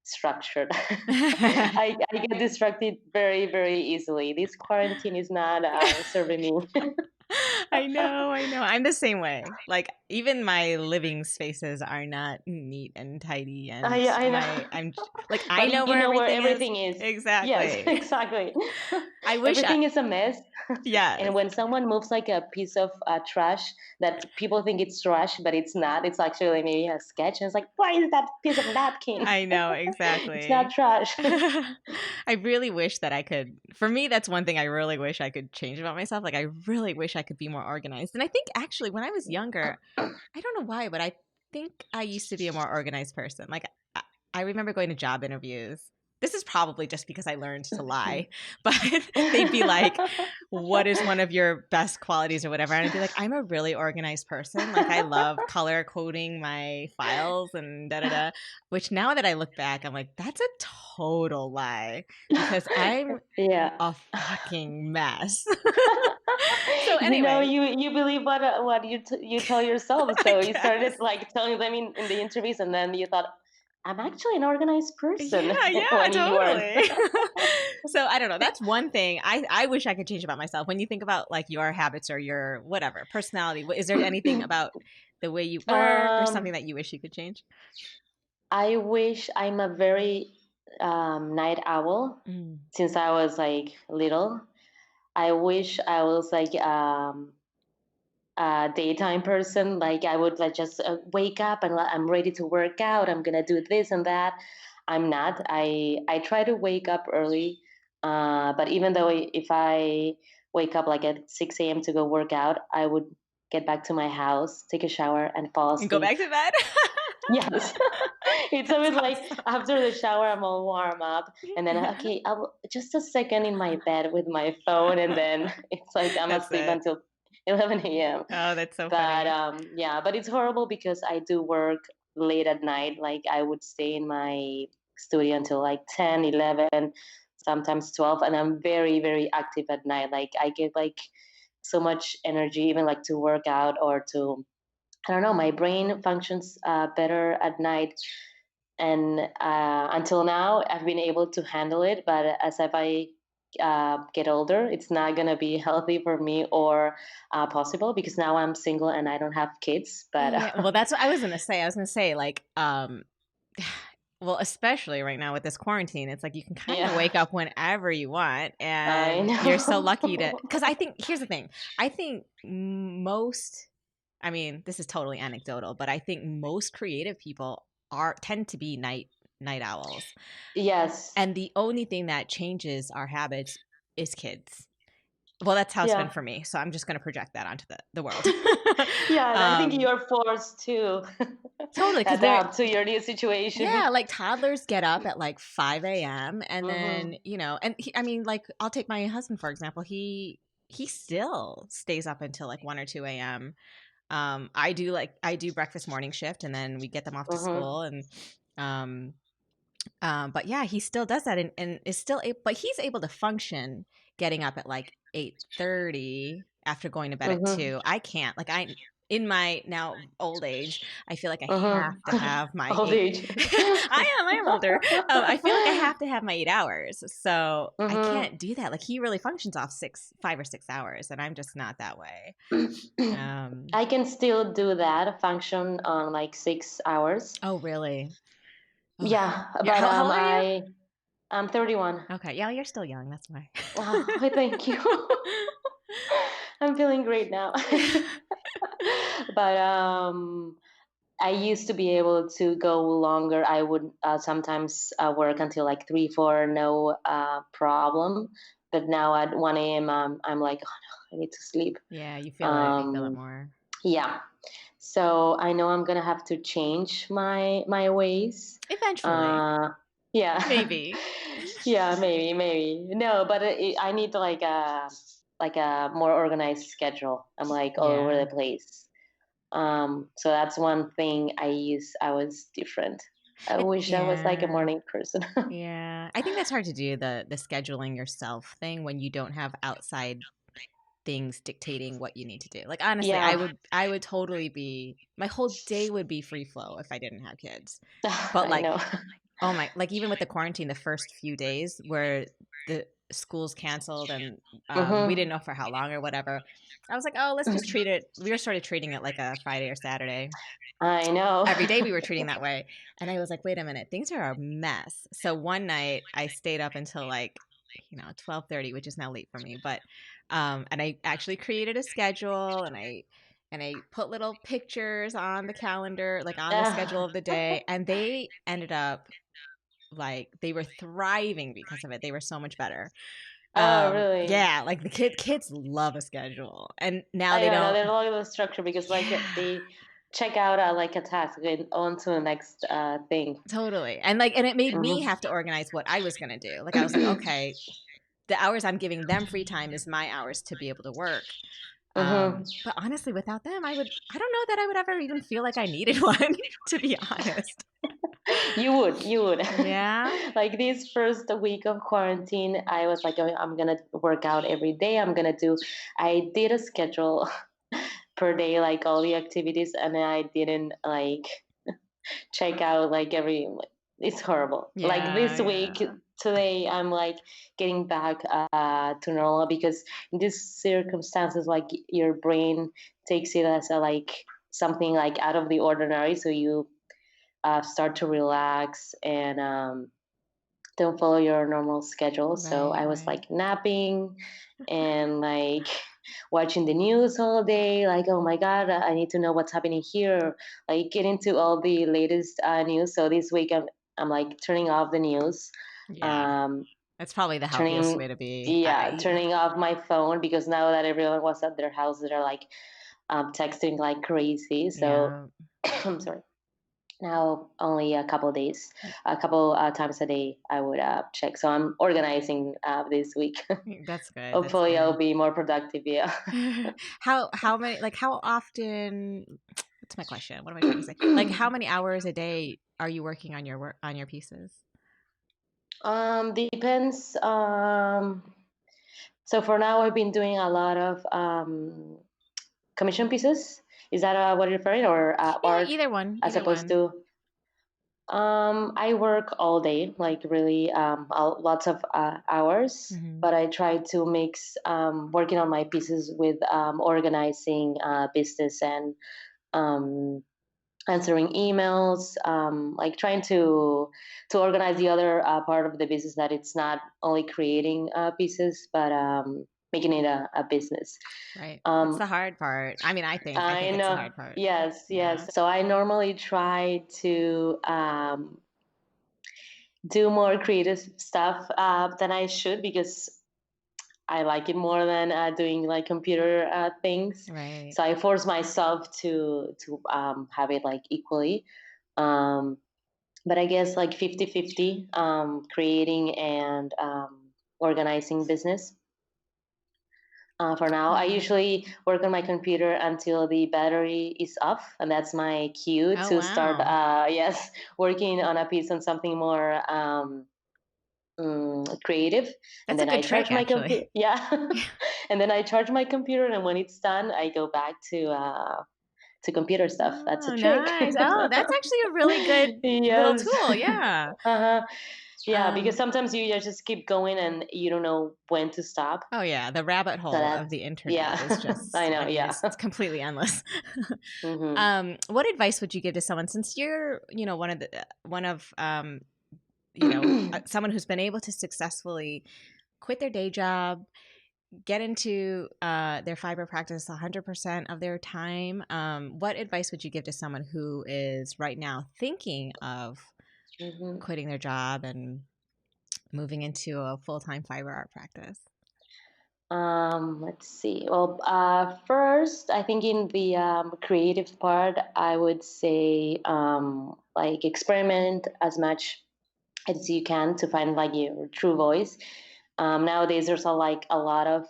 structured. I get distracted very very easily. This quarantine is not serving me. I know. I'm the same way. Like even my living spaces are not neat and tidy, and I know, I'm like I but know you where know where everything is. everything is. Yes, Exactly. exactly. I wish I Everything is a mess. And yes. when someone moves like a piece of trash that people think it's trash, but it's not. It's actually maybe a sketch, and it's like, why is that piece of napkin? I know It's not exactly. trash. I really wish that I could. For me, that's one thing I really wish I could change about myself. Like, I really wish I could be more organized. And I think actually, when I was younger, I don't know why, but I think I used to be a more organized person. Like, I remember going to job interviews. This is probably just because I learned to lie, but they'd be like, what is one of your best qualities or whatever? And I'd be like, I'm a really organized person. Like, I love color coding my files and da da da. Which now that I look back, I'm like, that's a total lie because I'm Yeah. a fucking mess. So, You know, anyway, you believe what you tell yourself. I So you started guess. like telling them in the interviews, and then you thought, I'm actually an organized person Yeah, yeah, when you weren't. totally. So I don't know. That's one thing I wish I could change about myself. When you think about like your habits or your whatever personality, is there anything about the way you work or something um, that you wish you could change? I wish I'm a very night owl Mm. since I was like little. I wish I was like a daytime person. Like I would like just wake up and I'm ready to work out. I'm gonna do this and that. I'm not. I try to wake up early, but even though if I wake up like at 6 a.m. to go work out, I would get back to my house, take a shower, and fall And go asleep. back to bed. Yes. It's That's always like awesome. after the shower, I'm all warm up, and then okay, I'll just a second in my bed with my phone, and then it's like I'm That's asleep it. until 11 a.m. Oh, that's so But funny. yeah, but it's horrible because I do work late at night. Like I would stay in my studio until like 10, 11, sometimes 12, and I'm very, very active at night. Like I get like so much energy, even like to work out or to, I don't know, my brain functions better at night. And until now, I've been able to handle it. But as if I get older, it's not going to be healthy for me or possible because now I'm single and I don't have kids. But Yeah, well, that's what I was gonna say. I was gonna say, like, well, especially right now with this quarantine, it's like you can kind of yeah, wake up whenever you want, I and you're so lucky to. know. Because I think here's the thing. I think most. I mean, this is totally anecdotal, but I think most creative people are tend to be night owls, Yes. and the only thing that changes our habits is kids. Well, that's how it's been Yeah. for me. So I'm just going to project that onto the world. Yeah, and I think um, you're forced to totally, because they're adapt to your new situation. yeah, like toddlers get up at like 5 a.m. and Hmm. then, and I mean, like, I'll take my husband, for example. He still stays up until like 1 or 2 a.m. I do breakfast morning shift and then we get them off to Hmm. school and um but yeah, he still does that and is still able, but he's able to function getting up at like 8:30 after going to bed at Hmm. 2. I can't. Like in my now old age, I feel like I have Hmm. to have my Old 8 age. I am older. I feel like I have to have my 8 hours. So I Hmm. can't do that. Like he really functions off 5 or 6 hours and I'm just not that way. Um I can still do that function on like 6 hours. oh really? Oh, Yeah, you're, but how old are you? I'm 31. Okay, yeah, you're still young. That's why. Oh, I thank you. I'm feeling great now. But I used to be able to go longer. I would sometimes work until like 3, 4, no problem. But now at 1 a.m., I'm like, oh no, I need to sleep. Yeah, you feel it. You feel it Um, more. yeah. So I know I'm gonna have to change my ways. Eventually, Uh, yeah. maybe. Yeah, maybe. No, but I need to like a more organized schedule. I'm like all over Yeah. the place. So that's one thing I was different. I wish I was like a Yeah. morning person. Yeah. I think that's hard to do, the scheduling yourself thing, when you don't have outside things dictating what you need to do. Like, honestly, Yeah, I would totally be, my whole day would be free flow if I didn't have kids. But I like, know. oh my, like even with the quarantine, the first few days where the schools canceled and we Hmm. didn't know for how long or whatever, I was like, oh, let's just treat it. We were sort of treating it like a Friday or Saturday. I know. Every day we were treating that way. And I was like, wait a minute, things are a mess. So one night I stayed up until like, 12:30, which is now late for me, but and I actually created a schedule, and I put little pictures on the calendar, like on the schedule of the day, and they ended up, like, they were thriving because of it. They were so much better. Oh, really? Yeah, like the kids love a schedule, and now I they know. No, don't. they love the structure because like Yeah, they check out like a task and on to the next thing. totally. And like, and it made me Hmm. have to organize what I was gonna do. Like, I was like, okay, the hours I'm giving them free time is my hours to be able to work. Hmm. But honestly, without them, I don't know that I would ever even feel like I needed one, to be honest. You would. Yeah. Like this first week of quarantine, I was like, "Oh, I'm gonna work out every day. I did a schedule per day, like all the activities, and then I didn't like check out like it's horrible. Like Yeah, this week, yeah. today, I'm like getting back to normal because in these circumstances, like your brain takes it as a like something like out of the ordinary, so you start to relax and don't follow your normal schedule. So Right, I was right. like napping and like watching the news all day. Like, oh my God, I need to know what's happening here. Like, get into all the latest news. So this week I'm like turning off the news, Yeah. um, That's probably the healthiest turning way to be. yeah, I turning off my phone because now that everyone was at their house, they're like texting like crazy. So Yeah. I'm sorry. Now only a couple times a day I would check. So I'm organizing this week. That's good. That's Hopefully good. I'll be more productive. Yeah. How many, like, how often, what's my question? What am I trying to say? Like, how many hours a day are you working on your work, on your pieces? Depends. So for now I've been doing a lot of commission pieces. Is that what you're referring, or Yeah, art either one, as either opposed one. to? I work all day, like really lots of hours, Hmm. but I try to mix working on my pieces with organizing business and um, answering emails, like trying to organize the other part of the business, that it's not only creating pieces, but making it a business. Right. That's Um, the hard part. I mean, I I think it's the know. hard part. Yes, Yeah. yes. So I normally try to do more creative stuff than I should because I like it more than doing like computer things. Right. So I force myself to have it like equally. Um, but I guess like 50-50, creating and organizing business. For now, I Yeah. usually work on my computer until the battery is off, and that's my cue Oh, to start. wow. Yes, working on a piece on something more creative. And That's a then I good trick, charge my computer. actually. Yeah, and then I charge my computer, and when it's done, I go back to computer stuff. That's a Oh, trick. nice. Oh, that's actually a really good little Yes. tool. Yeah. Uh-huh. Yeah, because Um, sometimes you just keep going and you don't know when to stop. oh yeah, the rabbit So hole of that's the internet is yeah, I just, know. I mean, Yeah. it's completely endless. Hmm. What advice would you give to someone, since you're, one of someone who's been able to successfully quit their day job, get into their fiber practice 100% of their time. What advice would you give to someone who is right now thinking of Hmm. quitting their job and moving into a full-time fiber art practice? Let's see. Well, first, I think in the creative part, I would say like experiment as much as you can to find like your true voice. Nowadays, there's a lot of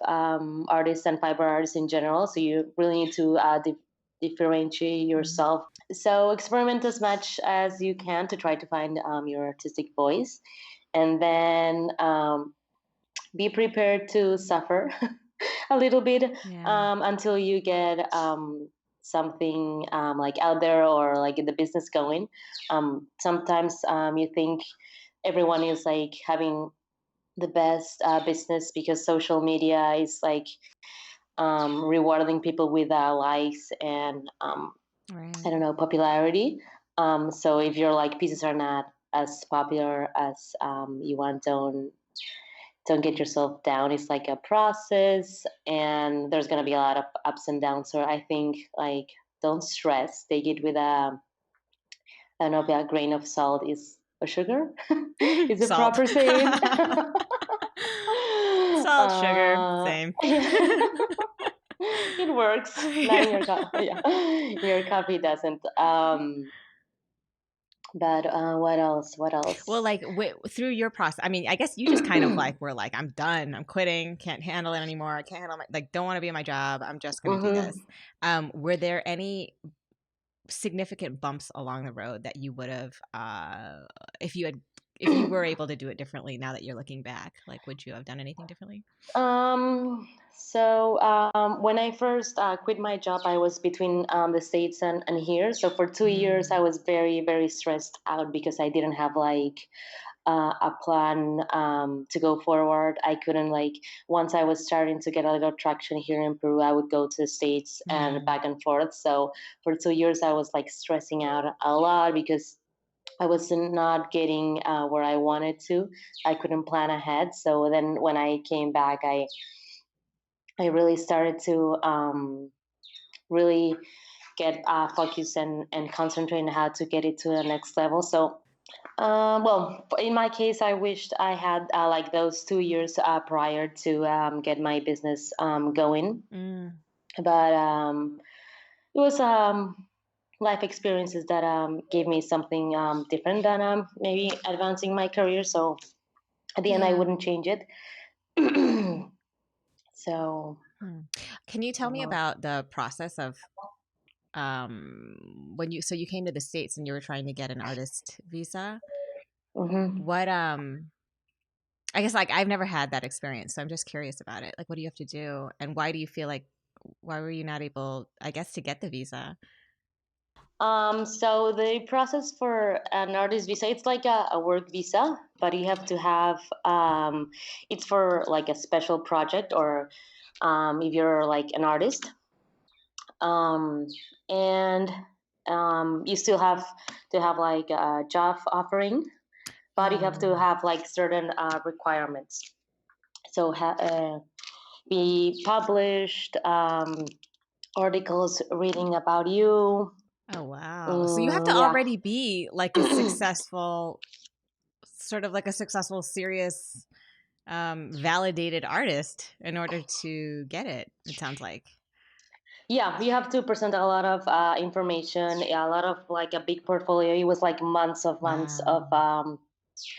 artists and fiber artists in general, so you really need to differentiate yourself. So experiment as much as you can to try to find your artistic voice, and then be prepared to suffer a little bit until you get something like out there or like in the business going. Sometimes you think everyone is like having the best business because social media is like rewarding people with likes and I don't know, popularity. So if your like pieces are not as popular as you want, don't get yourself down. It's like a process, and there's gonna be a lot of ups and downs. So I think like don't stress. Take it with I don't know if a grain of salt is a sugar. Is it Salt. proper saying? Salt, sugar, same. It works. Not in your coffee. Yeah. Your coffee doesn't. But what else? What else? Well, like through your process, I mean, I guess you just kind of like were like, I'm done. I'm quitting. Can't handle it anymore. I can't handle don't want to be in my job. I'm just going to do this. Were there any significant bumps along the road that you would have, if you were able to do it differently now that you're looking back? Like, would you have done anything differently? So when I first quit my job, I was between the States and here. So for 2 years, I was very, very stressed out because I didn't have like a plan to go forward. I couldn't like, once I was starting to get a little traction here in Peru, I would go to the States and back and forth. So for 2 years, I was like stressing out a lot because I was not getting where I wanted to. I couldn't plan ahead. So then when I came back, I really started to really get focused and concentrate on how to get it to the next level. So, well, in my case, I wished I had like those 2 years prior to get my business going. But it was life experiences that gave me something different than maybe advancing my career. So at the end, I wouldn't change it. So, can you tell me about the process of when you came to the States and you were trying to get an artist visa? What I guess like I've never had that experience, so I'm just curious about it. Like, what do you have to do, and why do you feel like why were you not able, I guess, to get the visa? So the process for an artist visa, it's like a work visa, but you have to have it's for like a special project or if you're like an artist, um, and you still have to have like a job offering, but you have to have like certain requirements. So be published articles reading about you. Oh, wow. So you have to already be like a successful, sort of like a successful, serious, validated artist in order to get it, it sounds like. Yeah, you have to present a lot of information, a lot of like a big portfolio. It was like months of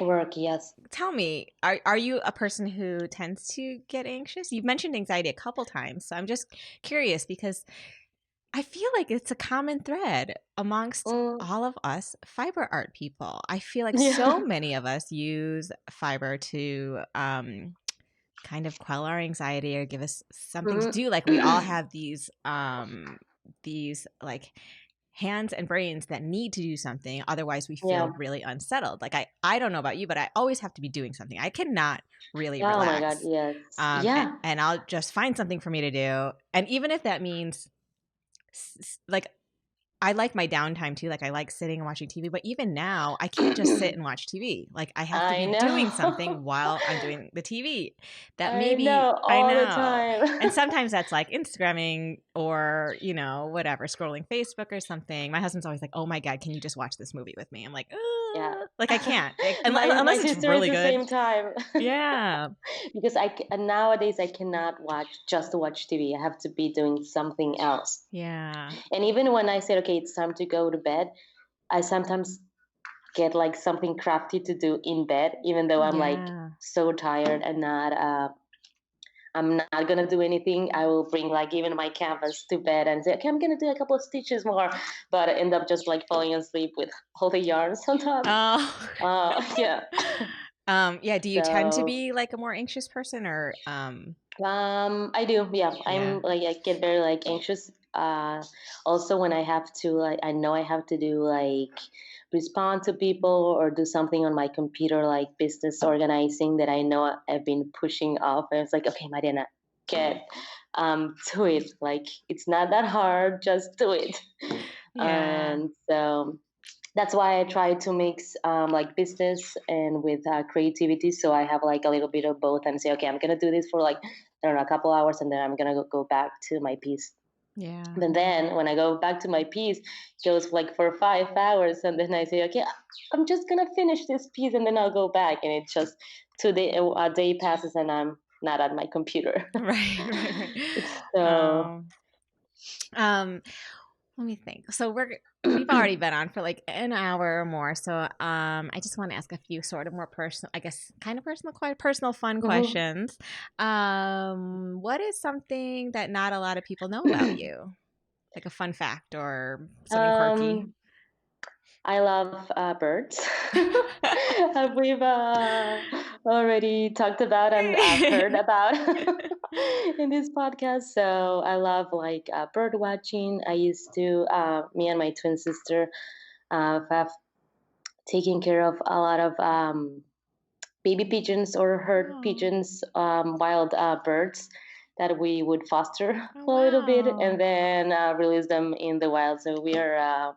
work, yes. Tell me, are you a person who tends to get anxious? You've mentioned anxiety a couple times, so I'm just curious because I feel like it's a common thread amongst all of us fiber art people. I feel like so many of us use fiber to kind of quell our anxiety or give us something to do. Like we all have these like hands and brains that need to do something. Otherwise we feel really unsettled. Like I don't know about you, but I always have to be doing something. I cannot really relax. Oh my God, yes. And I'll just find something for me to do. And even if that means like I like my downtime too. Like I like sitting and watching TV, but even now I can't just sit and watch TV. Like I have to be doing something while I'm doing the TV. That maybe I know. The time. And sometimes that's like Instagramming or, you know, whatever, scrolling Facebook or something. My husband's always like, "Oh my God, can you just watch this movie with me?" I'm like, like I can't. Unless my it's sister really is the good. same time. Yeah. Because nowadays I cannot just watch TV. I have to be doing something else. Yeah. And even when I said, okay, it's time to go to bed, I sometimes get like something crafty to do in bed, even though I'm like Yeah. so tired and I'm not gonna do anything. I will bring like even my canvas to bed and say, okay, I'm gonna do a couple of stitches more, but I end up just like falling asleep with all the yarns on top. Oh. Yeah. Yeah, do you tend to So be like a more anxious person or I do. Yeah, yeah. I'm like I get very like anxious. Also when I have to like I know I have to do like respond to people or do something on my computer like business organizing that I know I've been pushing off. And it's like, okay, Mariana, get to it. Like it's not that hard. Just do it. Yeah. And so that's why I try to mix like business and with creativity. So I have like a little bit of both and say, okay, I'm gonna do this for like I don't know a couple hours, and then I'm gonna go back to my piece. Yeah. And then when I go back to my piece, it goes like for 5 hours, and then I say, okay, I'm just gonna finish this piece, and then I'll go back, and it's just a day passes, and I'm not at my computer. Right, right, right. So. Um, um, Let me think. So we've already been on for like an hour or more. So I just want to ask a few sort of more personal, I guess, kind of personal, quite personal, fun Mhm. questions. What is something that not a lot of people know about you? Like a fun fact or something quirky? um, I love birds. We've already talked about and heard about in this podcast. So I love like bird watching. I used to, me and my twin sister have taken care of a lot of baby pigeons or herd Oh, pigeons, wild birds that we would foster oh a little bit wow. and then release them in the wild. So we are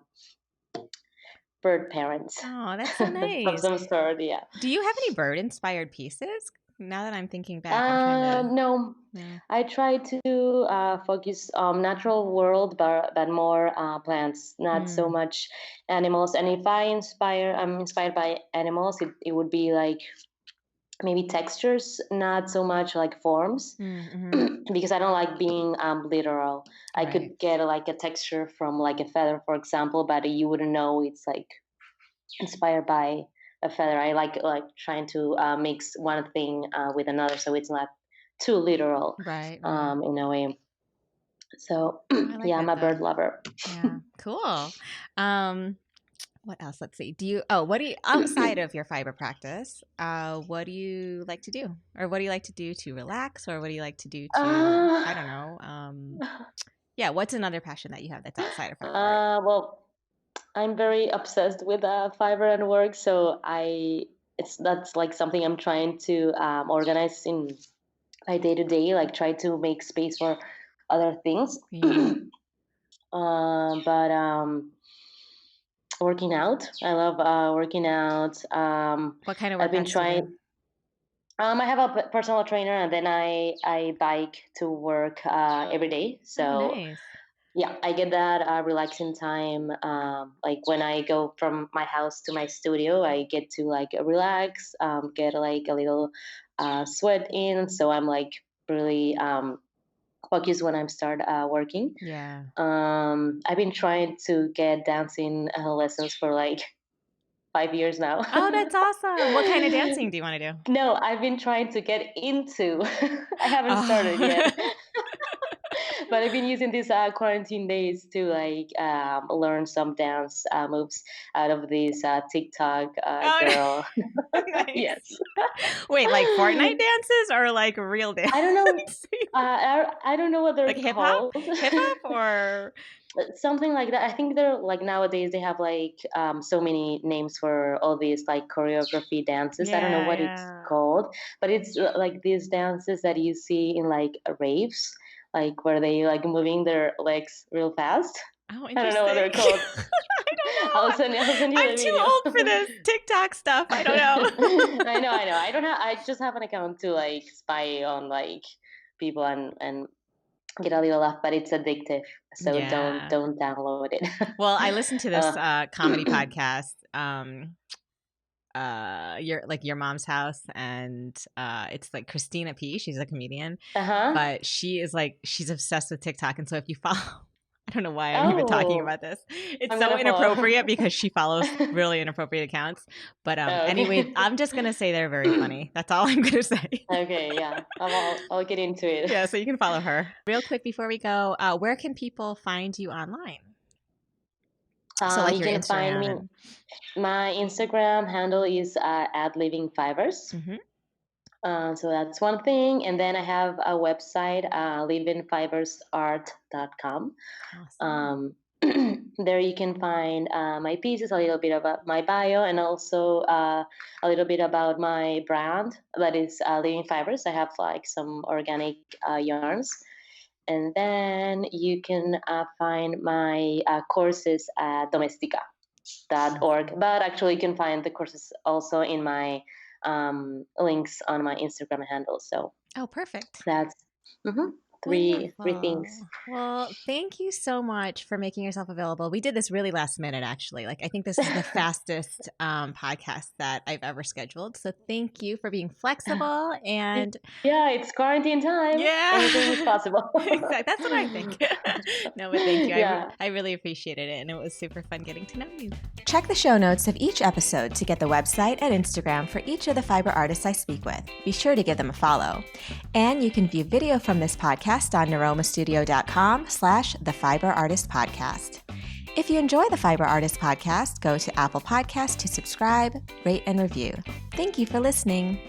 bird parents Oh, that's so of nice. some sort. Yeah. Do you have any bird inspired pieces? Now that I'm thinking back, I'm trying to. No, No. I try to focus on natural world, but more plants, not so Mm, much animals. And if I'm inspired by animals, it would be like maybe textures, not so much like forms, mm-hmm. because I don't like being literal. I Right. could get like a texture from like a feather, for example, but you wouldn't know it's like inspired by a feather. I like trying to mix one thing with another, so it's not too literal Right, right. in a way. So I like yeah, I'm that a though. bird lover. Yeah, cool. Um, what else? Let's see. What do you, outside of your fiber practice, what do you like to do? Or what do you like to do to relax? Or what do you like to do to, uh, I don't know. Yeah, what's another passion that you have that's outside of fiber art? well, I'm very obsessed with fiber and work, so that's like something I'm trying to organize in my day to day, like try to make space for other things. Yeah. But working out, I love working out. What kind of I've been workouts do you do? trying. I have a personal trainer, and then I bike to work every day. Oh, So nice. yeah, I get that relaxing time. Like when I go from my house to my studio, I get to like relax, get like a little sweat in. So I'm like really focused when I start working. Yeah. I've been trying to get dancing lessons for like 5 years now. Oh, that's awesome. What kind of dancing do you want to do? No, I've been trying to get into. I haven't started yet. Oh. But I've been using these quarantine days to like learn some dance moves out of this TikTok Oh, girl. nice. Yes. Wait, like Fortnite dances or like real dance? I don't know. I don't know what Like they're hip hop? called. Hip hop or Something like that. I think they're like nowadays they have like so many names for all these like choreography dances. I don't know yeah, what it's yeah. called, but it's like these dances that you see in like raves, like where they like moving their legs real fast. Oh, I don't know what interesting. they're called. I don't know. I'll send you I'm the too video. old for this TikTok stuff. I don't know. I know. I just have an account to like spy on like people and get a little laugh, but it's addictive. So Yeah. don't download it. Well, I listened to this uh, comedy podcast. Your mom's house, and it's like Christina P. She's a comedian, uh-huh. but she's obsessed with TikTok, and so if you follow. I don't know why I'm even talking about this. It's so inappropriate because she follows really inappropriate accounts. But anyway, I'm just going to say they're very funny. That's all I'm going to say. Okay, yeah. I'll get into it. Yeah, so you can follow her. Real quick before we go, where can people find you online? So like you your can find me. My Instagram handle is at Living Fibers. So that's one thing. And then I have a website, livingfibersart.com. Awesome. There you can find my pieces, a little bit about my bio, and also a little bit about my brand that is Living Fibers. I have like some organic yarns. And then you can find my courses at domestica.org. But actually, you can find the courses also in my links on my Instagram handle. So perfect. That's three things. Well, thank you so much for making yourself available. We did this really last minute, actually. Like, I think this is the fastest podcast that I've ever scheduled. So thank you for being flexible and it's quarantine time. Yeah, anything is possible. Exactly. That's what I think. No, but thank you. I really appreciated it, and it was super fun getting to know you. Check the show notes of each episode to get the website and Instagram for each of the fiber artists I speak with. Be sure to give them a follow. And you can view video from this podcast on niromastudio.com/The Fiber Artist Podcast. If you enjoy the Fiber Artist Podcast, go to Apple Podcasts to subscribe, rate, and review. Thank you for listening.